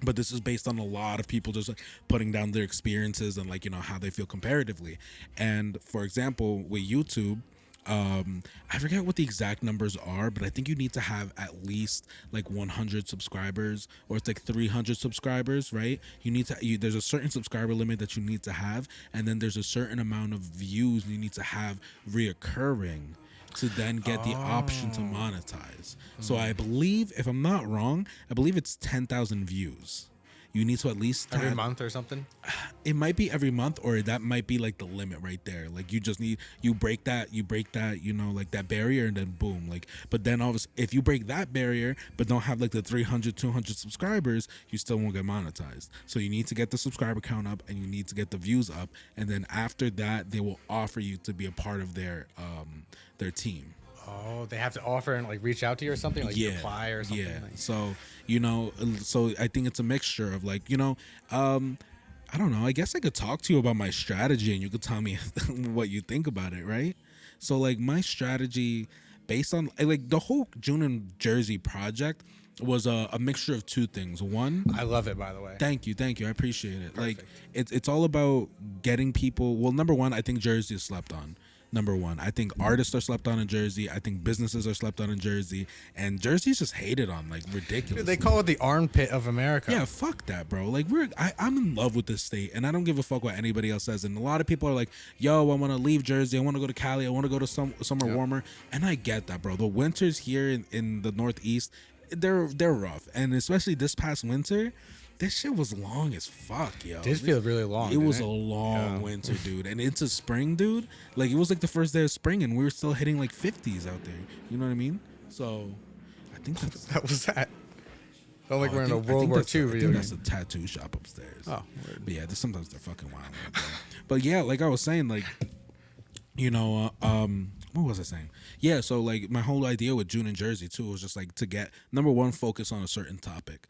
But this is based on a lot of people just like putting down their experiences and like how they feel comparatively. And for example, with YouTube, I forget what the exact numbers are, but I think you need to have at least like 100 subscribers, or it's like 300 subscribers, right? There's a certain subscriber limit that you need to have, and then there's a certain amount of views you need to have reoccurring to then get the option to monetize. So I believe, if I'm not wrong, I believe it's 10,000 views. You need to at least Every have, month or something? it might be every month, or that might be like the limit right there. Like you just need, you break that, like that barrier, and then boom. Like, but then obviously if you break that barrier but don't have like the 300, 200 subscribers, you still won't get monetized. So you need to get the subscriber count up, and you need to get the views up, and then after that they will offer you to be a part of their team. Oh, they have to offer and like reach out to you or something, like you apply or something. Yeah. Like, So, so I think it's a mixture of like, I don't know. I guess I could talk to you about my strategy and you could tell me what you think about it, right? So, like, my strategy based on like the whole June and Jersey project was a mixture of two things. One, I love it, by the way. thank you, thank you. I appreciate it. Like, Perfect. it's all about getting people. Well, number one, I think Jersey is slept on. Number one, I think artists are slept on in Jersey. I think businesses are slept on in Jersey, and Jersey's just hated on like ridiculous. Dude, they call it the armpit of America. Yeah, fuck that, bro. Like I'm in love with this state, and I don't give a fuck what anybody else says. And a lot of people are like, "Yo, I want to leave Jersey. I want to go to Cali. I want to go to somewhere warmer." And I get that, bro. The winters here in the Northeast, they're rough, and especially this past winter. This shit was long as fuck, yo. Did feel really long. It was didn't a it? long winter, dude. And into spring, dude. Like, it was like the first day of spring, and we were still hitting like 50s out there. You know what I mean? So, I think that's. That was that. Felt like Oh, we're in a I World think War that's II I video think game. that's a tattoo shop upstairs. Oh, But yeah, sometimes they're fucking wild. Out there. But yeah, like I was saying, like, what was I saying? Yeah, so like my whole idea with June in Jersey too was just like to get number one, focus on a certain topic.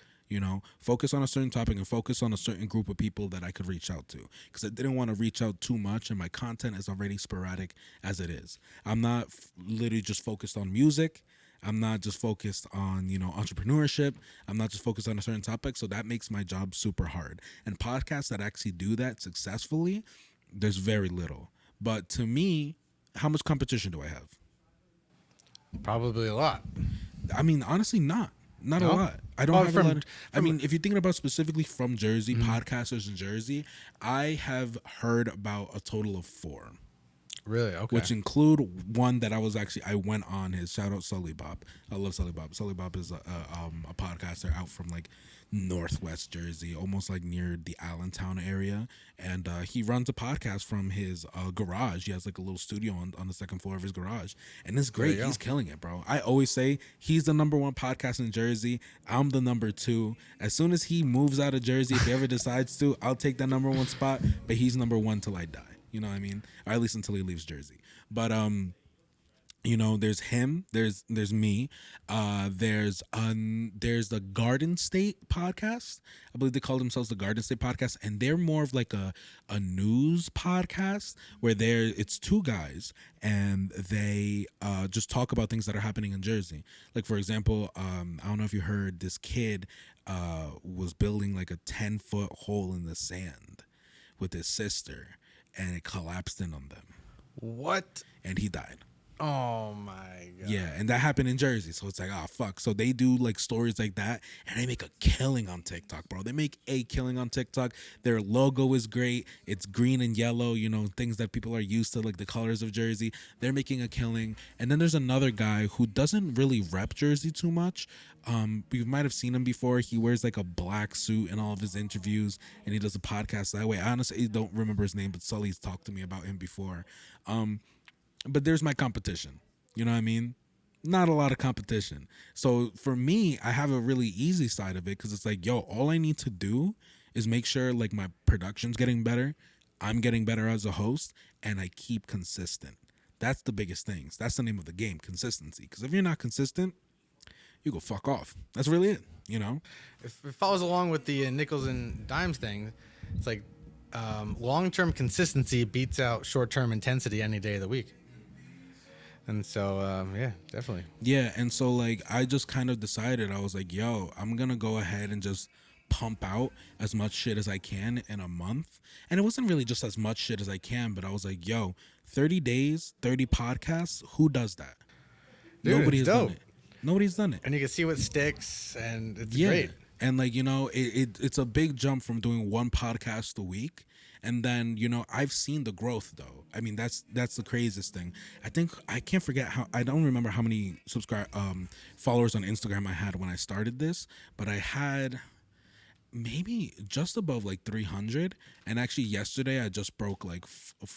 Focus on a certain topic and focus on a certain group of people that I could reach out to, because I didn't want to reach out too much, and my content is already sporadic as it is. I'm not literally just focused on music. I'm not just focused on entrepreneurship. I'm not just focused on a certain topic, so that makes my job super hard. And podcasts that actually do that successfully, there's very little. But to me, how much competition do I have? probably a lot. I mean, honestly, not a No? lot. I don't Oh, have a from- lot. I mean, if you're thinking about specifically from Jersey, podcasters in Jersey, I have heard about a total of 4, Really? Okay. which include one that I went on his. Shout out Sully Bob. I love Sully Bob. Sully Bob is a podcaster out from like northwest Jersey, almost like near the Allentown area, and he runs a podcast from his garage. He has like a little studio on the second floor of his garage, and it's great. you go. He's killing it, bro. I always say he's the number 1 podcast in Jersey. I'm the number 2. As soon as he moves out of Jersey, if he ever decides to, I'll take that number 1 spot. But he's number 1 till I die. You know what I mean? Or at least until he leaves Jersey. But there's him, there's me, there's the Garden State podcast. I believe they call themselves the Garden State podcast, and they're more of like a news podcast where it's 2 guys, and they just talk about things that are happening in Jersey. Like, for example, I don't know if you heard, this kid was building like a 10-foot hole in the sand with his sister, and it collapsed in on them, What? and he died. Oh my god. Yeah, and that happened in Jersey. So it's like, oh fuck. So they do like stories like that, and they make a killing on TikTok, bro. They make a killing on TikTok. Their logo is great. It's green and yellow, things that people are used to, like the colors of Jersey. They're making a killing. And then there's another guy who doesn't really rep Jersey too much. You might have seen him before. He wears like a black suit in all of his interviews, and he does a podcast that way. I honestly don't remember his name, but Sully's talked to me about him before. But there's my competition. You know what I mean? Not a lot of competition. So for me, I have a really easy side of it because it's like, yo, all I need to do is make sure like my production's getting better, I'm getting better as a host, and I keep consistent. That's the biggest things. That's the name of the game, consistency. Because if you're not consistent, you go fuck off. That's really it. If it follows along with the nickels and dimes thing, it's like long-term consistency beats out short-term intensity any day of the week. And so, yeah, definitely. Yeah, and so like I just kind of decided, I was like, yo, I'm gonna go ahead and just pump out as much shit as I can in a month. And it wasn't really just as much shit as I can, but I was like, yo, 30 days, 30 podcasts, who does that? Dude, Nobody has it's done dope. it. Nobody's done it. And you can see what sticks, and it's Yeah. great. And like, it's a big jump from doing one podcast a week. And then, I've seen the growth though. I mean, that's the craziest thing. I think I can't forget I don't remember how many followers on Instagram I had when I started this, but I had maybe just above like 300. And actually yesterday I just broke like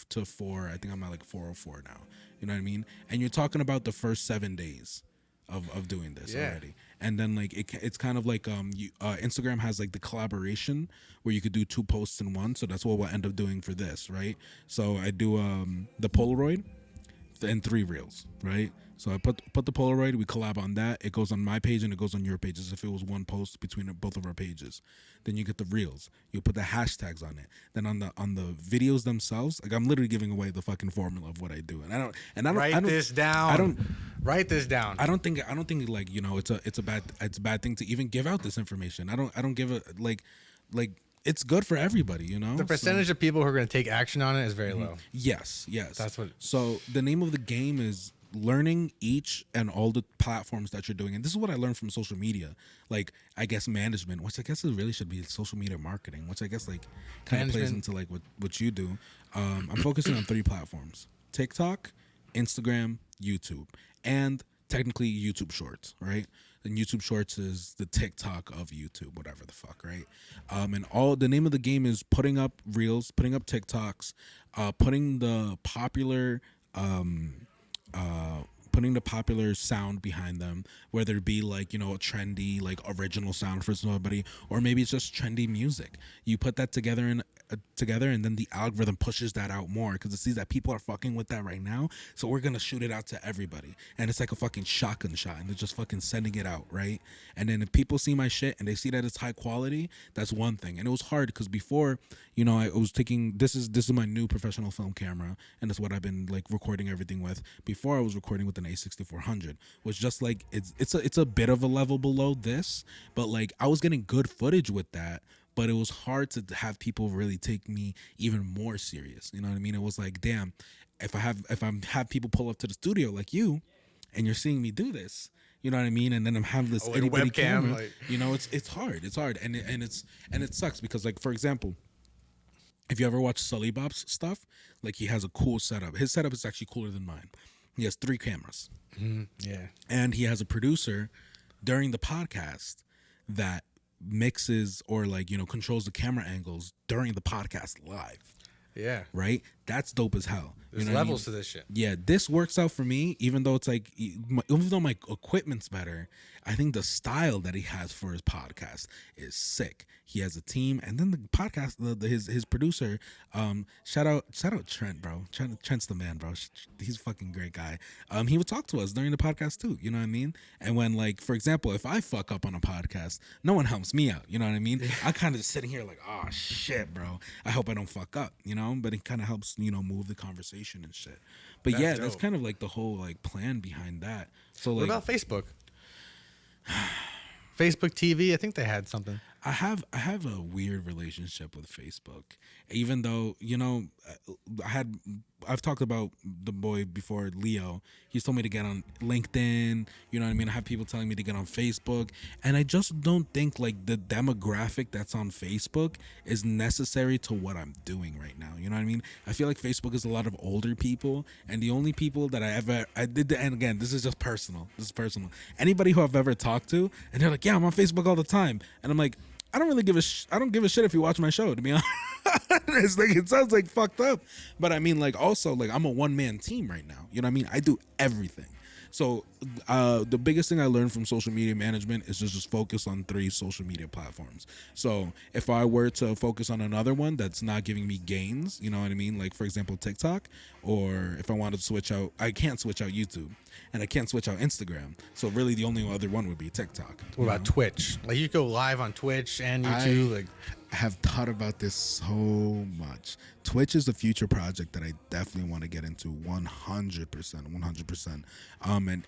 to 4. I think I'm at like 404 now. You know what I mean? And you're talking about the first 7 days of doing this already. And then like it's kind of like Instagram has like the collaboration where you could do 2 posts in one. So that's what we'll end up doing for this, right? So I do the Polaroid and 3 reels, right? So I put the Polaroid, we collab on that. It goes on my page and it goes on your page as if it was one post between both of our pages. Then you get the reels. You put the hashtags on it. Then on the videos themselves, like I'm literally giving away the fucking formula of what I do. And I don't Write this down. Write this down. I don't think like it's a bad thing to even give out this information. I don't give a like it's good for everybody, The percentage of people who are going to take action on it is very low. Yes. That's what. So the name of the game is learning each and all the platforms that you're doing. And this is what I learned from social media. Like, I guess management, which I guess it really should be social media marketing, which I guess like kind of plays into like what you do. I'm focusing on 3 platforms: TikTok, Instagram, YouTube, and technically YouTube Shorts, right? And YouTube Shorts is the TikTok of YouTube, whatever the fuck, right? And all the name of the game is putting up reels, putting up TikToks, putting the popular sound behind them, whether it be like a trendy like original sound for somebody, or maybe it's just trendy music. You put that together and then the algorithm pushes that out more because it sees that people are fucking with that right now, so we're gonna shoot it out to everybody. And it's like a fucking shotgun shot, and they're just fucking sending it out, right? And then if people see my shit and they see that it's high quality, that's one thing. And it was hard because before, I was taking this is my new professional film camera, and that's what I've been like recording everything with. Before I was recording with an A6400, which just like it's a bit of a level below this, but like I was getting good footage with that. But it was hard to have people really take me even more serious. You know what I mean? It was like, damn, if I have people pull up to the studio like you, and you're seeing me do this, you know what I mean? And then I'm having this like itty bitty webcam, camera. like... It's hard, and it sucks because like for example, if you ever watch Sully Bop's stuff, like he has a cool setup. His setup is actually cooler than mine. He has 3 cameras. Yeah, and he has a producer during the podcast that mixes or like controls the camera angles during the podcast live. Yeah, right. That's dope as hell. There's levels to this shit. Yeah, this works out for me, even though it's like, even though my equipment's better, I think the style that he has for his podcast is sick. He has a team, and then the podcast, his producer, shout out Trent, bro. Trent's the man, bro. He's a fucking great guy. He would talk to us during the podcast too. You know what I mean? And when like, for example, if I fuck up on a podcast, no one helps me out. You know what I mean? I kind of just sitting here like, oh shit, bro. I hope I don't fuck up. But it kind of helps move the conversation and shit. But that's dope. That's kind of like the whole like plan behind that. So like, what about Facebook? Facebook TV, I think they had something. I have a weird relationship with Facebook, even though I had I've talked about the boy before, Leo. He's told me to get on LinkedIn. You know what I mean? I have people telling me to get on Facebook, and I just don't think like the demographic that's on Facebook is necessary to what I'm doing right now. You know what I mean? I feel like Facebook is a lot of older people, and the only people that I did, and again, this is just personal. This is personal. Anybody who I've ever talked to, and they're like, "Yeah, I'm on Facebook all the time," and I'm like, I don't really give I don't give a shit if you watch my show, to be honest. Like, it sounds like fucked up, but I mean, like, also, like, I'm a one-man team right now. You know what I mean? I do everything. So the biggest thing I learned from social media management is just focus on 3 social media platforms. So if I were to focus on another one that's not giving me gains, you know what I mean? Like, for example, TikTok, or if I wanted to switch out, I can't switch out YouTube, and I can't switch out Instagram. So really the only other one would be TikTok. What about Twitch? Like, you go live on Twitch and YouTube. I have thought about this so much. Twitch is a future project that I definitely want to get into 100%.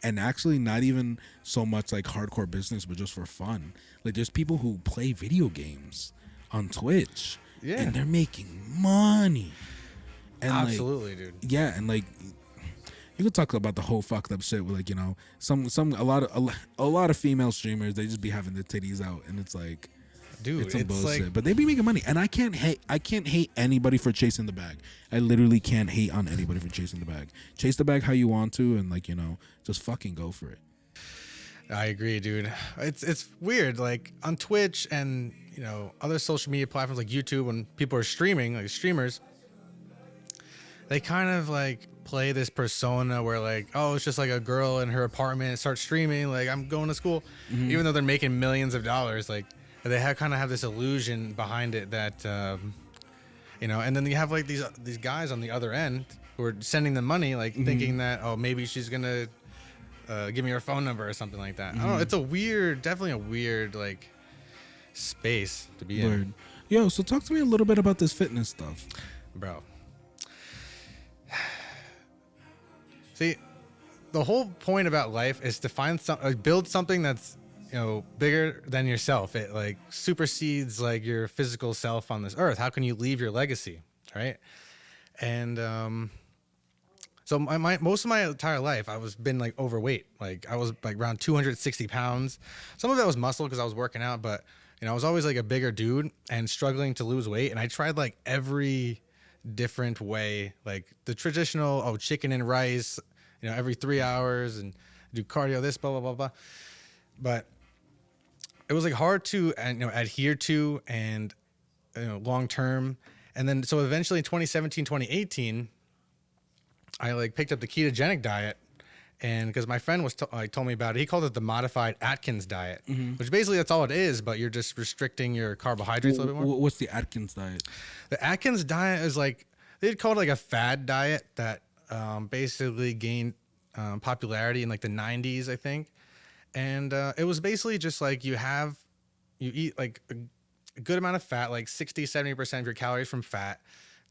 And actually not even so much like hardcore business, but just for fun. Like, there's people who play video games on Twitch, and they're making money. And absolutely, dude. Yeah, and like, you could talk about the whole fucked up shit with, like, you know, a lot of female streamers, they just be having their titties out, and it's like, dude, it's some bullshit. Like, but they be making money, and I can't hate anybody for chasing the bag. I literally can't hate on anybody for chasing the bag. Chase the bag how you want to, and, like, you know, just fucking go for it. I agree, dude. It's weird, like on Twitch and, you know, other social media platforms like YouTube, when people are streaming, like streamers, they kind of like play this persona where, like, oh, it's just like a girl in her apartment and starts streaming, like, I'm going to school, even though they're making millions of dollars. Like, they kind of have this illusion behind it that, you know, and then you have like these guys on the other end who are sending them money, like thinking that, oh, maybe she's gonna give me her phone number or something like that. I don't know. It's definitely a weird like space to be in. Yo, so talk to me a little bit about this fitness stuff, bro. See, the whole point about life is to find build something that's, you know, bigger than yourself. It like supersedes like your physical self on this earth. How can you leave your legacy, right? And so most of my entire life, I was been like overweight. Like, I was like around 260 pounds. Some of that was muscle because I was working out, but, you know, I was always like a bigger dude and struggling to lose weight. And I tried like every different way, like the traditional, chicken and rice, you know, every 3 hours, and do cardio, this, blah, blah, blah, blah. But it was like hard to, you know, adhere to, and, you know, long term. And then so eventually in 2017, 2018, I like picked up the ketogenic diet, and because my friend was told me about it. He called it the modified Atkins diet, which basically that's all it is, but you're just restricting your carbohydrates a little bit more. What's the Atkins diet? The Atkins diet is like, they'd call it like a fad diet that basically gained popularity in like the 90s, I think. And it was basically just like you eat like a good amount of fat, like 60-70% of your calories from fat,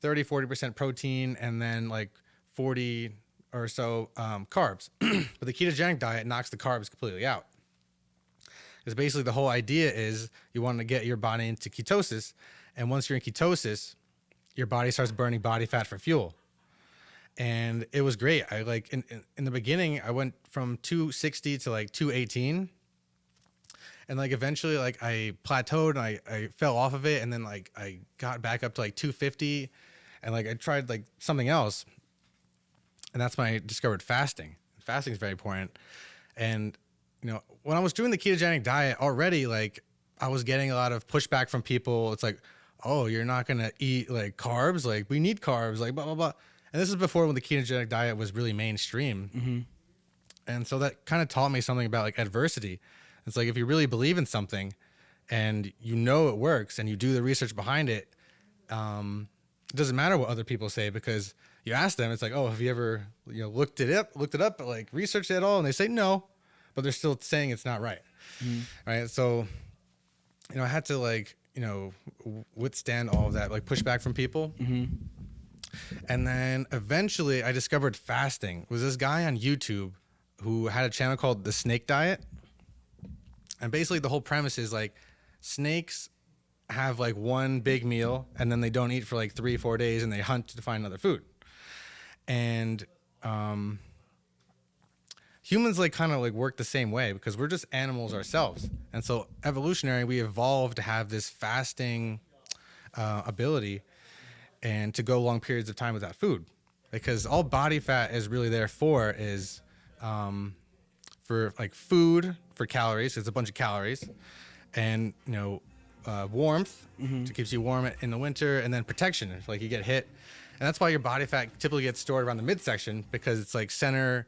30-40% protein, and then like 40 or so carbs. But the ketogenic diet knocks the carbs completely out. Because basically the whole idea is you want to get your body into ketosis, and once you're in ketosis, your body starts burning body fat for fuel. And it was great. I like in the beginning, I went from 260 to like 218. And like eventually like I plateaued and I fell off of it. And then like I got back up to like 250, and like I tried like something else. And that's when I discovered fasting. Fasting is very important. And, you know, when I was doing the ketogenic diet already, like I was getting a lot of pushback from people. It's like, oh, you're not going to eat like carbs? Like, we need carbs, like blah, blah, blah. And this is before when the ketogenic diet was really mainstream. And so that kind of taught me something about like adversity. It's like, if you really believe in something and you know it works and you do the research behind it, it doesn't matter what other people say, because you ask them, it's like, oh, have you ever, you know, looked it up, but like researched it at all? And they say no, but they're still saying it's not right. Right. So, you know, I had to like, you know, withstand all of that, like pushback from people. And then eventually I discovered fasting. It was this guy on YouTube who had a channel called The Snake Diet. And basically the whole premise is like, snakes have like one big meal and then they don't eat for like 3-4 days, and they hunt to find other food. And humans like kind of like work the same way because we're just animals ourselves. And so evolutionary, we evolved to have this fasting ability and to go long periods of time without food, because all body fat is really there for is for like food for calories. It's a bunch of calories, and warmth to keeps you warm in the winter, and then protection if like you get hit. And that's why your body fat typically gets stored around the midsection, because it's like center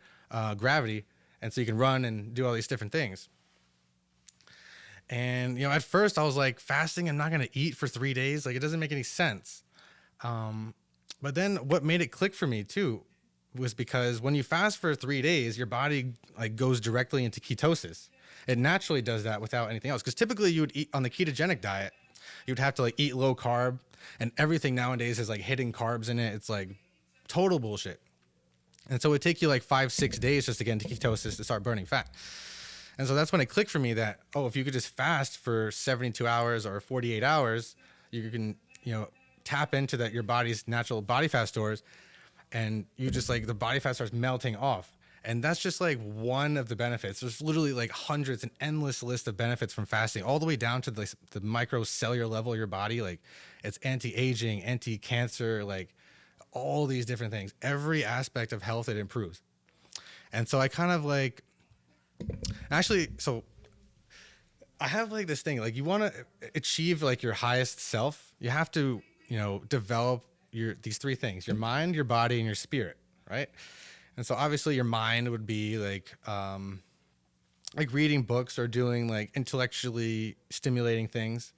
gravity, and so you can run and do all these different things. And at first I was like, fasting, I'm not gonna eat for 3 days, like it doesn't make any sense. But then what made it click for me too was because when you fast for 3 days, your body like goes directly into ketosis. It naturally does that without anything else. Because typically you would eat on the ketogenic diet, you'd have to like eat low carb, and everything nowadays is like hidden carbs in it. It's like total bullshit. And so it would take you like 5-6 days just to get into ketosis to start burning fat. And so that's when it clicked for me that, oh, if you could just fast for 72 hours or 48 hours, you can, tap into that your body's natural body fat stores, and you just like the body fat starts melting off. And that's just like one of the benefits. There's literally like hundreds, an endless list of benefits from fasting, all the way down to the microcellular level of your body. Like it's anti-aging, anti-cancer, like all these different things. Every aspect of health, it improves. And so I kind of like, actually, so I have like this thing, like you want to achieve like your highest self, you have to, develop these three things: your mind, your body, and your spirit, right? And so obviously your mind would be like reading books or doing like intellectually stimulating things.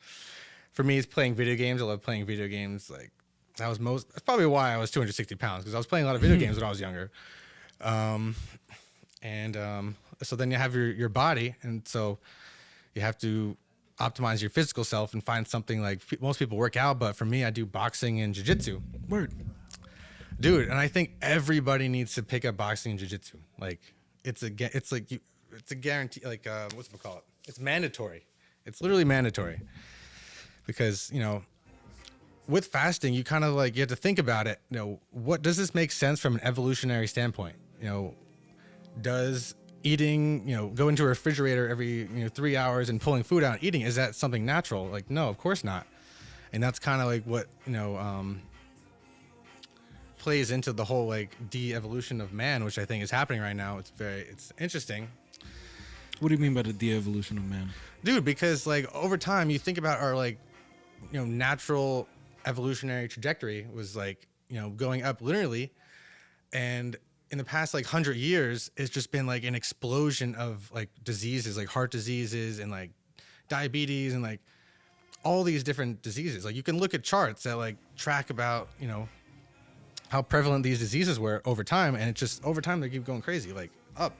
For me, it's playing video games. I love playing video games. Like that's probably why I was 260 pounds, because I was playing a lot of video games when I was younger. So then you have your body, and so you have to optimize your physical self and find something like most people work out, but for me, I do boxing and jiu-jitsu. Word. Dude, and I think everybody needs to pick up boxing and jiu-jitsu. Like it's a guarantee. Like what's it call it? It's mandatory. It's literally mandatory, because with fasting, you kind of like you have to think about it. What does this make sense from an evolutionary standpoint? Does eating, go into a refrigerator every 3 hours and pulling food out and eating, is that something natural? Like, no, of course not. And that's kind of like what plays into the whole like de-evolution of man, which I think is happening right now. It's interesting. What do you mean by the de-evolution of man? Dude, because like over time you think about our like natural evolutionary trajectory was like going up linearly, and in the past like 100 years it's just been like an explosion of like diseases, like heart diseases and like diabetes and like all these different diseases. Like you can look at charts that like track about how prevalent these diseases were over time, and it's just over time they keep going crazy, like up.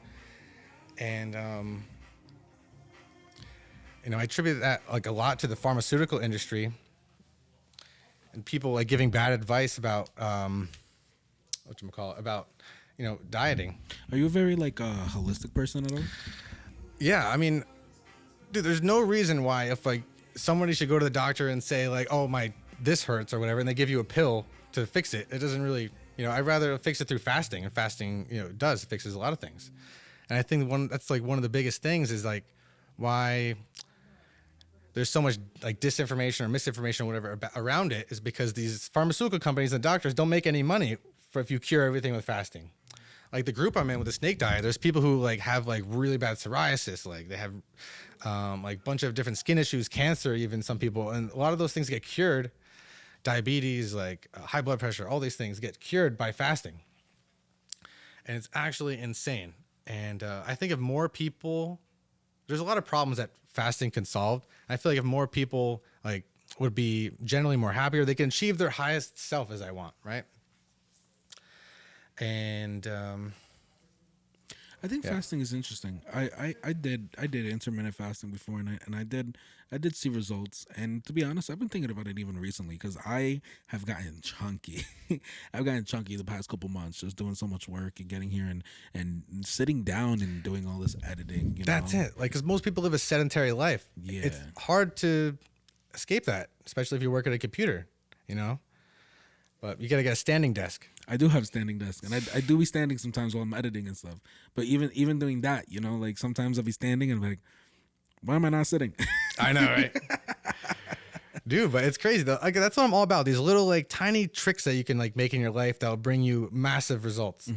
And I attribute that like a lot to the pharmaceutical industry and people like giving bad advice about dieting. Are you a very like holistic person at all? Yeah, I mean, dude, there's no reason why if like somebody should go to the doctor and say like, oh, this hurts or whatever, and they give you a pill to fix it. It doesn't really, I'd rather fix it through fasting, and fasting, fixes a lot of things. And I think that's like one of the biggest things is like why there's so much like disinformation or misinformation or whatever around it, is because these pharmaceutical companies and doctors don't make any money for if you cure everything with fasting. Like the group I'm in with the snake diet, there's people who like have like really bad psoriasis, like they have like bunch of different skin issues, cancer, even some people, and a lot of those things get cured. Diabetes, like high blood pressure, all these things get cured by fasting, and it's actually insane. And I think if more people, there's a lot of problems that fasting can solve. I feel like if more people like would be generally more happier, they can achieve their highest self as I want, right? And I think fasting is interesting. I did intermittent fasting before, and I did see results. And to be honest, I've been thinking about it even recently, because I have gotten chunky. I've gotten chunky the past couple months, just doing so much work and getting here and sitting down and doing all this editing. That's it. Like, because most people live a sedentary life. Yeah, it's hard to escape that, especially if you work at a computer. But you gotta get a standing desk. I do have standing desk, and I do be standing sometimes while I'm editing and stuff. But even doing that, you know, like sometimes I'll be standing and I'm like, why am I not sitting? I know, right? Dude, but it's crazy though. Like that's what I'm all about. These little like tiny tricks that you can like make in your life that'll bring you massive results.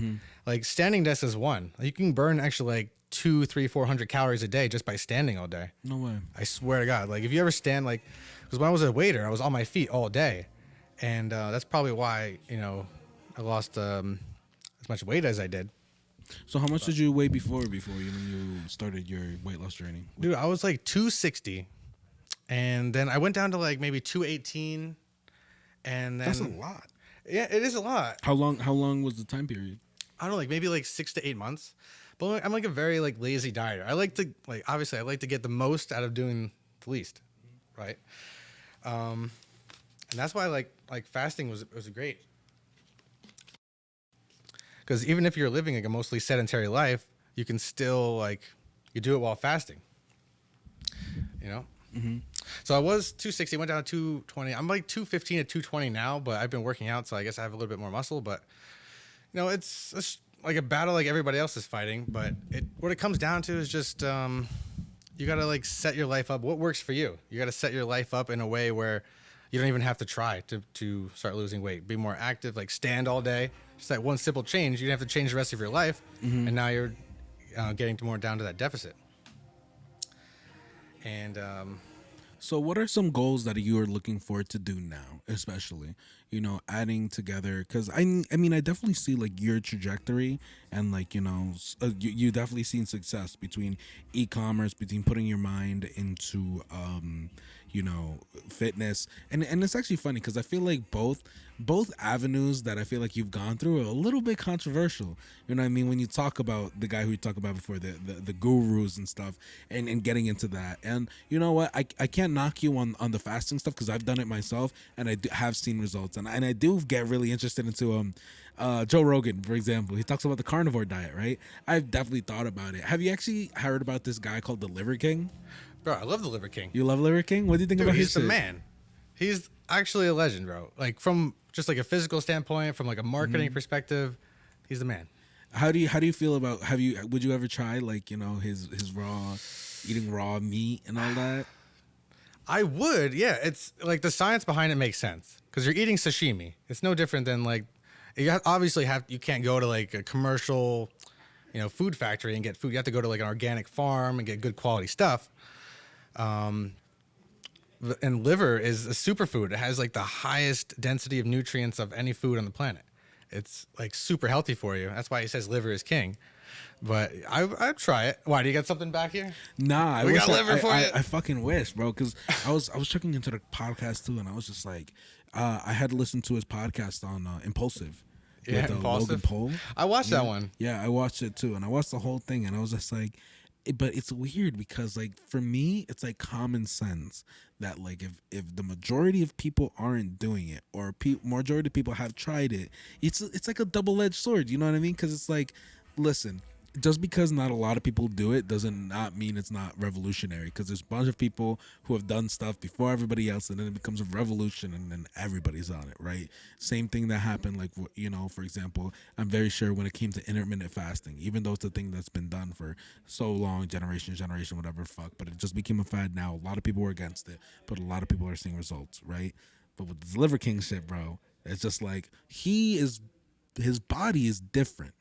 Like standing desk is one. You can burn actually like 200, 300, 400 calories a day just by standing all day. No way. I swear to God. Like if you ever stand, like, because when I was a waiter, I was on my feet all day, and that's probably why I lost as much weight as I did. So how much did you weigh before you started your weight loss journey? Dude, I was like 260, and then I went down to like maybe 218, and then That's a lot. Yeah, it is a lot. How long was the time period? I don't know, like maybe like 6 to 8 months. But I'm like a very like lazy dieter. I like to obviously I like to get the most out of doing the least, right? And that's why like fasting was great. Because even if you're living like a mostly sedentary life, you can still like you do it while fasting. You know. So I was 260, went down to 220. I'm like 215 to 220 now, but I've been working out, so I guess I have a little bit more muscle. But it's like a battle like everybody else is fighting. But what it comes down to is just you gotta like set your life up. What works for you? You gotta set your life up in a way where you don't even have to try to start losing weight. Be more active, like stand all day. Just that one simple change, you don't have to change the rest of your life, and now you're getting more down to that deficit. And So what are some goals that you are looking forward to do now, especially, adding together? Because I mean, I definitely see like your trajectory and like, you definitely seen success between e-commerce, between putting your mind into, fitness. And it's actually funny because I feel like both avenues that I feel like you've gone through are a little bit controversial. You know what I mean? When you talk about the guy who you talked about before, the gurus and stuff, and getting into that. And you know what? I can't knock you on the fasting stuff because I've done it myself and I have seen results. And I do get really interested into Joe Rogan, for example. He talks about the carnivore diet, right? I've definitely thought about it. Have you actually heard about this guy called the Liver King? bro, I love the Liver King. You love Liver King? What do you think Dude, about he's his the shit? man. He's actually a legend, bro. Like from just like a physical standpoint, from like a marketing perspective, he's the man. How do you feel about would you ever try like his eating raw meat and all that? I would, yeah. It's like the science behind it makes sense because you're eating sashimi. It's no different than like obviously you can't go to like a commercial, food factory and get food. You have to go to like an organic farm and get good quality stuff. And liver is a superfood. It has like the highest density of nutrients of any food on the planet. It's like super healthy for you. That's why he says liver is king. But I'd try it. Why, do you got something back here? Nah, We got liver for you. I fucking wish, bro, because I was checking into the podcast too, and I was just like, I had to listen to his podcast on Impulsive. Yeah, with, Impulsive. Logan Paul. I watched that one. Yeah, I watched it too, and I watched the whole thing, and I was just like, but it's weird because like for me, it's like common sense that like if the majority of people aren't doing it, or majority of people have tried it, it's like a double-edged sword. You know what I mean? Because it's like, listen. Just because not a lot of people do it doesn't not mean it's not revolutionary, because there's a bunch of people who have done stuff before everybody else, and then it becomes a revolution and then everybody's on it, right? Same thing that happened, like, for example, I'm very sure when it came to intermittent fasting, even though it's a thing that's been done for so long, generation, whatever, fuck, but it just became a fad now. A lot of people were against it, but a lot of people are seeing results, right? But with this Liver King shit, bro, it's just like his body is different.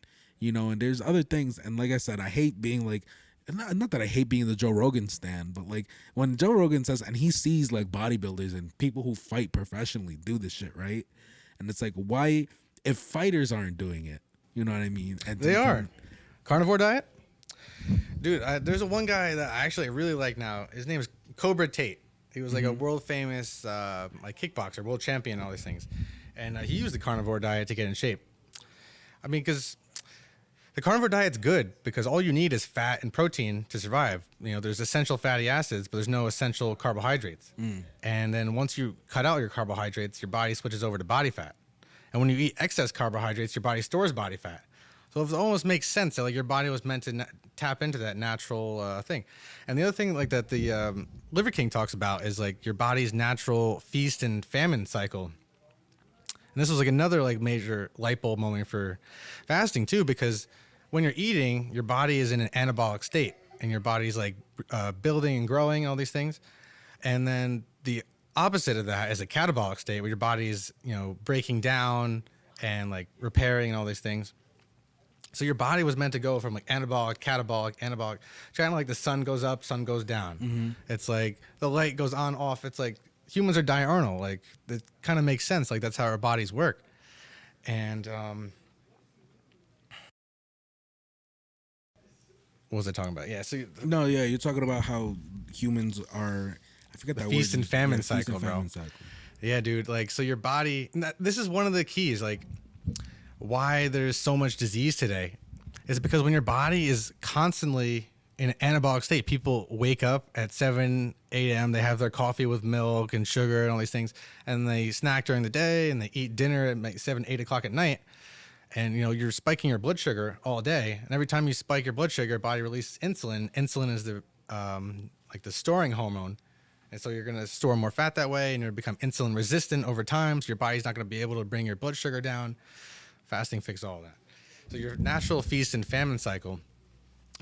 And there's other things, and like I said, I hate being like, not that I hate being the Joe Rogan stan, but like when Joe Rogan says, and he sees like bodybuilders and people who fight professionally do this shit, right? And it's like, why, if fighters aren't doing it, you know what I mean? And They are. Carnivore diet? Dude, there's one guy that I actually really like now. His name is Cobra Tate. He was like a world famous like kickboxer, world champion, all these things. And he used the carnivore diet to get in shape. I mean, because the carnivore diet's good because all you need is fat and protein to survive. There's essential fatty acids, but there's no essential carbohydrates. And then once you cut out your carbohydrates, your body switches over to body fat. And when you eat excess carbohydrates, your body stores body fat. So it almost makes sense that like your body was meant to tap into that natural thing. And the other thing like that the Liver King talks about is like your body's natural feast and famine cycle. And this was like another like major light bulb moment for fasting too, because when you're eating, your body is in an anabolic state, and your body's like building and growing, all these things. And then the opposite of that is a catabolic state, where your body is, breaking down and like repairing and all these things. So your body was meant to go from like anabolic, catabolic, anabolic, kind of like the sun goes up, sun goes down. Mm-hmm. It's like the light goes on, off. It's like humans are diurnal. Like it kind of makes sense. Like that's how our bodies work. And what was I talking about? Yeah. So No, yeah, you're talking about how humans are. I forget the that feast word. and famine Yeah, cycle, feast and bro. famine cycle. Yeah, dude. Like, so your body. This is one of the keys. Like, why there's so much disease today is because when your body is constantly in an anabolic state, people wake up at 7 a.m. They have their coffee with milk and sugar and all these things, and they snack during the day, and they eat dinner at like 7, 8 o'clock at night. And you're spiking your blood sugar all day, and every time you spike your blood sugar, your body releases insulin. Insulin is the like the storing hormone, and so you're going to store more fat that way, and you're going to become insulin resistant over time. So your body's not going to be able to bring your blood sugar down. Fasting fixes all that. So your natural feast and famine cycle.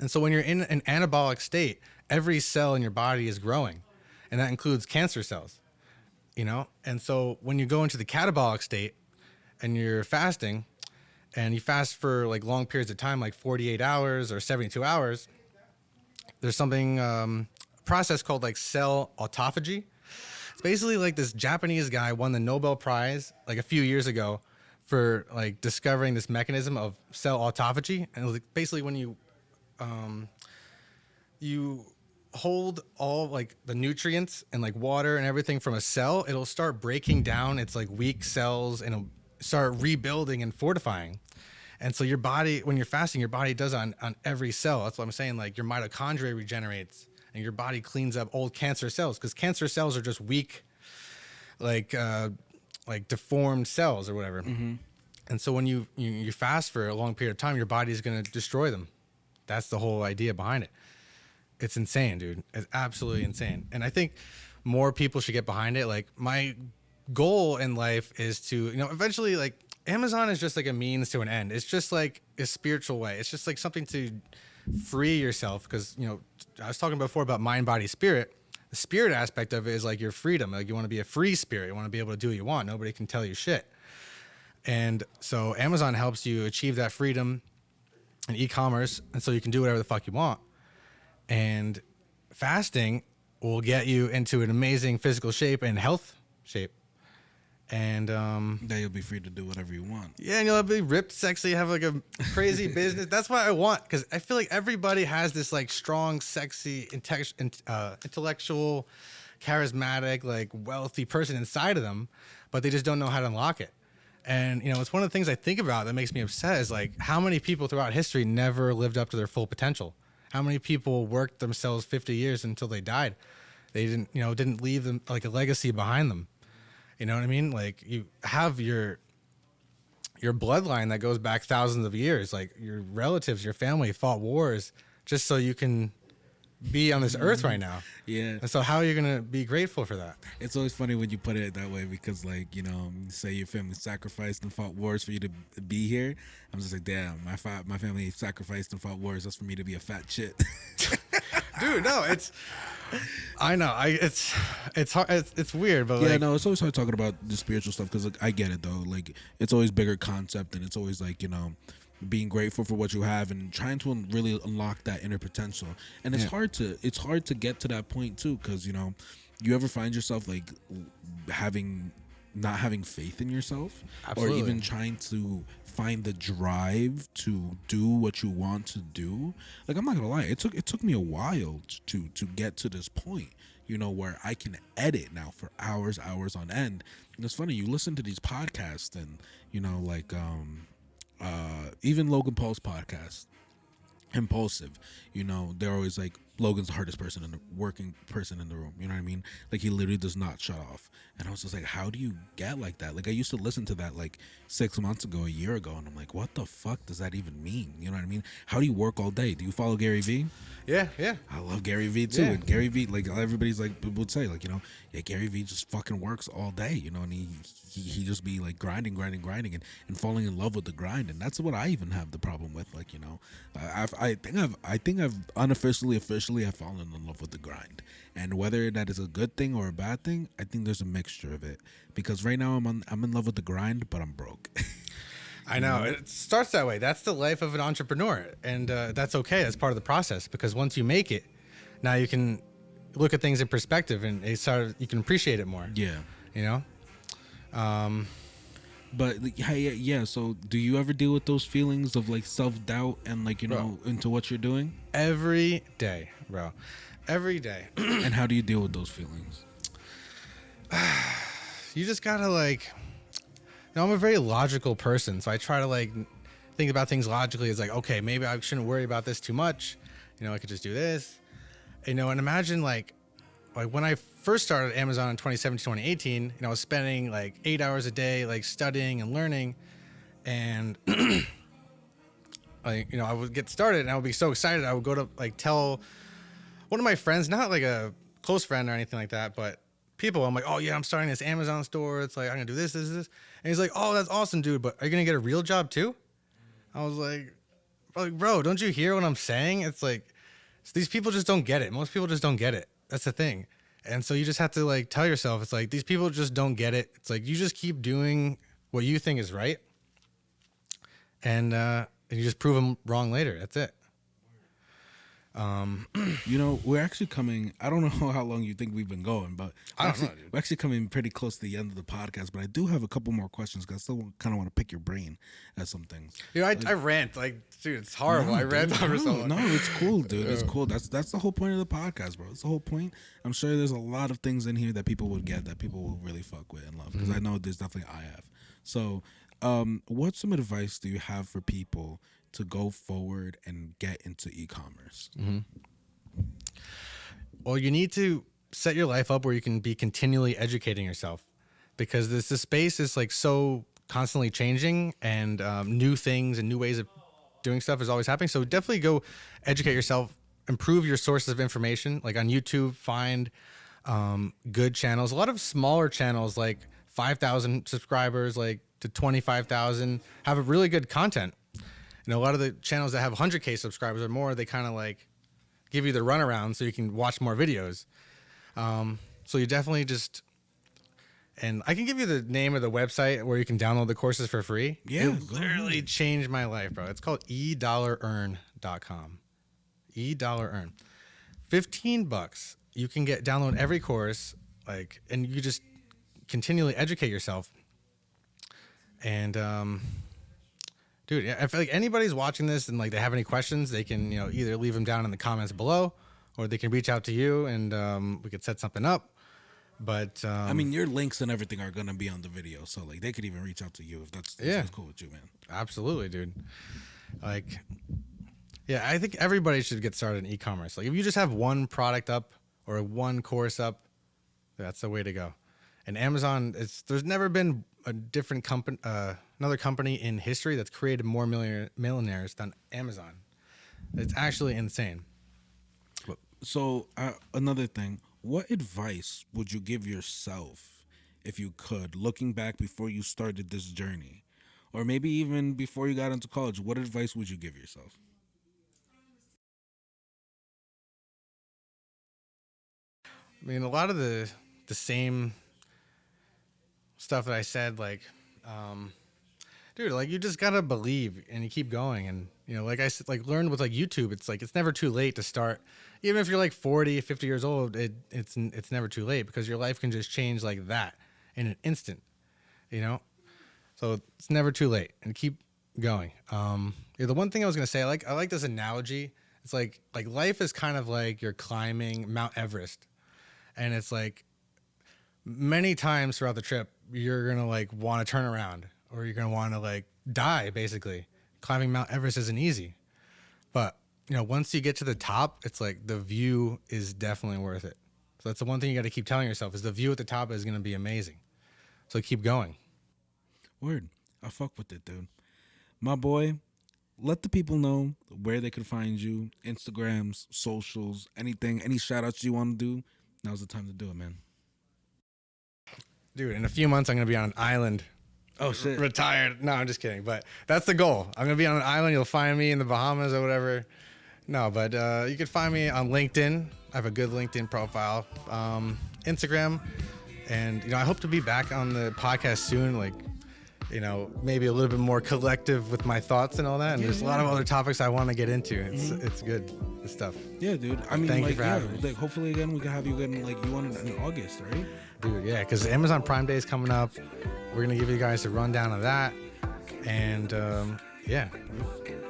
And so when you're in an anabolic state, every cell in your body is growing, and that includes cancer cells. And so when you go into the catabolic state and you're fasting, and you fast for like long periods of time, like 48 hours or 72 hours, there's something process called like cell autophagy. It's basically like this Japanese guy won the Nobel Prize like a few years ago for like discovering this mechanism of cell autophagy. And it was like basically when you hold all like the nutrients and like water and everything from a cell, it'll start breaking down its like weak cells, and it'll start rebuilding and fortifying. And so your body, when you're fasting, your body does on every cell. That's what I'm saying. Like your mitochondria regenerates, and your body cleans up old cancer cells, because cancer cells are just weak, like deformed cells or whatever. Mm-hmm. And so when you fast for a long period of time, your body is going to destroy them. That's the whole idea behind it. It's insane, dude. It's absolutely insane. And I think more people should get behind it. Like my goal in life is to, eventually, like Amazon is just like a means to an end. It's just like a spiritual way. It's just like something to free yourself. Because, I was talking before about mind, body, spirit. The spirit aspect of it is like your freedom. Like you want to be a free spirit. You want to be able to do what you want. Nobody can tell you shit. And so Amazon helps you achieve that freedom in e-commerce. And so you can do whatever the fuck you want. And fasting will get you into an amazing physical shape and health shape. And then you'll be free to do whatever you want. Yeah, and you'll be ripped, sexy, have like a crazy business. That's what I want, because I feel like everybody has this like strong, sexy, intellectual, charismatic, like wealthy person inside of them, but they just don't know how to unlock it. And it's one of the things I think about that makes me upset is like how many people throughout history never lived up to their full potential. How many people worked themselves 50 years until they died? They didn't leave them like a legacy behind them. You know what I mean? Like you have your bloodline that goes back thousands of years. Like your relatives, your family fought wars just so you can be on this earth right now. Yeah. And so how are you going to be grateful for that? It's always funny when you put it that way, because like, say your family sacrificed and fought wars for you to be here. I'm just like, damn, my family sacrificed and fought wars. That's for me to be a fat shit. Dude, no, I know. It's hard. It's weird, but yeah, like, no, it's always hard talking about the spiritual stuff, because like, I get it though. Like it's always bigger concept, and it's always like, being grateful for what you have and trying to really unlock that inner potential. And it's hard to get to that point too, because you ever find yourself like not having faith in yourself. Absolutely. Or even trying to find the drive to do what you want to do. Like I'm not gonna lie, it took me a while to get to this point, where I can edit now for hours on end. And it's funny, you listen to these podcasts and even Logan Paul's podcast, Impulsive, they're always like, Logan's the hardest person in the working person in the room. You know what I mean? Like he literally does not shut off. And I was just like, how do you get like that? Like I used to listen to that like 6 months ago, a year ago, and I'm like, what the fuck does that even mean? You know what I mean? How do you work all day? Do you follow Gary Vee? Yeah. I love Gary Vee too. Yeah. And Gary Vee, like everybody's like would say, like, you know, yeah, Gary Vee just fucking works all day, you know, and he just be like grinding and falling in love with the grind. And that's what I even have the problem with. Like, you know, I think I've officially have fallen in love with the grind. And whether that is a good thing or a bad thing, I think there's a mixture of it. Because right now I'm in love with the grind, but I'm broke. I know. It starts that way. That's the life of an entrepreneur. And that's okay. That's part of the process, because once you make it, now you can look at things in perspective, and you can appreciate it more. Yeah. You know? But like, yeah. So, do you ever deal with those feelings of like self-doubt and like, you know, into what you're doing? Every day, bro. Every day. And how do you deal with those feelings? You just gotta like, you know, I'm a very logical person, so I try to like think about things logically. It's like, okay, maybe I shouldn't worry about this too much. You know, I could just do this. You know, and imagine like when I first started Amazon in 2017, 2018, you know, I was spending like 8 hours a day, like studying and learning. And like, you know, I would get started and I would be so excited. I would go to like tell one of my friends, not like a close friend or anything like that, but people. I'm like, oh yeah, I'm starting this Amazon store. It's like, I'm gonna do this. And he's like, oh, that's awesome, dude. But are you gonna get a real job too? I was like, bro, don't you hear what I'm saying? It's like, these people just don't get it. Most people just don't get it. That's the thing. And so you just have to like tell yourself, it's like, these people just don't get it. It's like, you just keep doing what you think is right. And you just prove them wrong later. That's it. You know, we're actually coming. I don't know how long you think we've been going, but we're actually coming pretty close to the end of the podcast. But I do have a couple more questions because I still kind of want to pick your brain at some things. You know, I rant like, dude, it's horrible. I rant over so much. No, it's cool, dude. It's cool. That's the whole point of the podcast, bro. It's the whole point. I'm sure there's a lot of things in here that people would get, that people will really fuck with and love, because I know there's definitely I have. So, what some advice do you have for people to go forward and get into e-commerce? Well, you need to set your life up where you can be continually educating yourself, because this space is like so constantly changing, and new things and new ways of doing stuff is always happening. So definitely go educate yourself, improve your sources of information. Like on YouTube, find good channels. A lot of smaller channels, like 5,000 subscribers, like to 25,000, have a really good content. You know, a lot of the channels that have 100K subscribers or more, they kind of like give you the runaround so you can watch more videos. So you definitely just, and I can give you the name of the website where you can download the courses for free. Yeah, It literally changed my life, bro. It's called eDollarEarn.com. eDollarEarn. $15. You can download every course, like, and you just continually educate yourself. And, dude, I feel like anybody's watching this and like they have any questions, they can, you know, either leave them down in the comments below, or they can reach out to you and we could set something up. But I mean, your links and everything are gonna be on the video, so like they could even reach out to you if that's cool with you, man. Absolutely, dude. Like, yeah, I think everybody should get started in e-commerce. Like, if you just have one product up or one course up, that's the way to go. And Amazon, there's never been a different company, another company in history that's created more millionaires than Amazon. It's actually insane. So another thing, what advice would you give yourself if you could, looking back before you started this journey, or maybe even before you got into college? What advice would you give yourself? I mean, a lot of the same stuff that I said, like, dude, like, you just gotta believe and you keep going. And, you know, like I said, like, learn with like YouTube, it's like, it's never too late to start. Even if you're like 40, 50 years old, it's never too late, because your life can just change like that in an instant, you know? So it's never too late, and keep going. Yeah, the one thing I was gonna say, I like this analogy. It's like life is kind of like you're climbing Mount Everest, and it's like many times throughout the trip, you're gonna like want to turn around, or you're gonna want to like die. Basically, climbing Mount Everest isn't easy, but once you get to the top, it's like the view is definitely worth it. So that's the one thing you got to keep telling yourself is the view at the top is going to be amazing. So keep going. Word. I fuck with it, dude. My boy, let the people know where they can find you, Instagrams, socials, anything, any shout outs you want to do. Now's the time to do it, man. Dude, in a few months, I'm going to be on an island. Oh, shit. Retired. No, I'm just kidding. But that's the goal. I'm going to be on an island. You'll find me in the Bahamas or whatever. No, but you can find me on LinkedIn. I have a good LinkedIn profile. Instagram. And, I hope to be back on the podcast soon. Like, maybe a little bit more collective with my thoughts and all that. And there's a lot of other topics I want to get into. It's good stuff. Yeah, dude. I mean, thank you for having me. Like, hopefully again we can have you again. Like you wanted in August, right? Dude, yeah, because Amazon Prime Day is coming up. We're gonna give you guys a rundown of that, and yeah.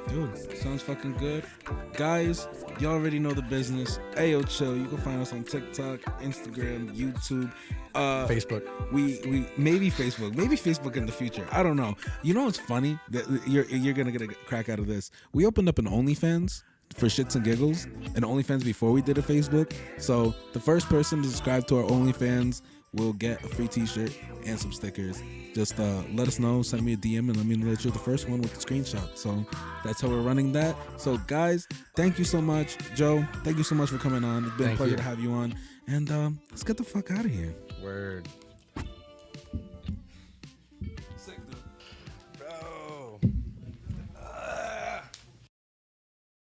Dude, sounds fucking good. Guys, you already know the business. Ayoo Chill. You can find us on TikTok, Instagram, YouTube, Facebook. We maybe Facebook in the future. I don't know. You know what's funny? That you're gonna get a crack out of this. We opened up an OnlyFans for shits and giggles, an OnlyFans before we did a Facebook. So the first person to subscribe to our OnlyFans will get a free T-shirt and some stickers. Just let us know, send me a DM, and let me know that you're the first one with the screenshot. So that's how we're running that. So guys, thank you so much. Joe, thank you so much for coming on. It's been a pleasure to have you on. And let's get the fuck out of here. Word.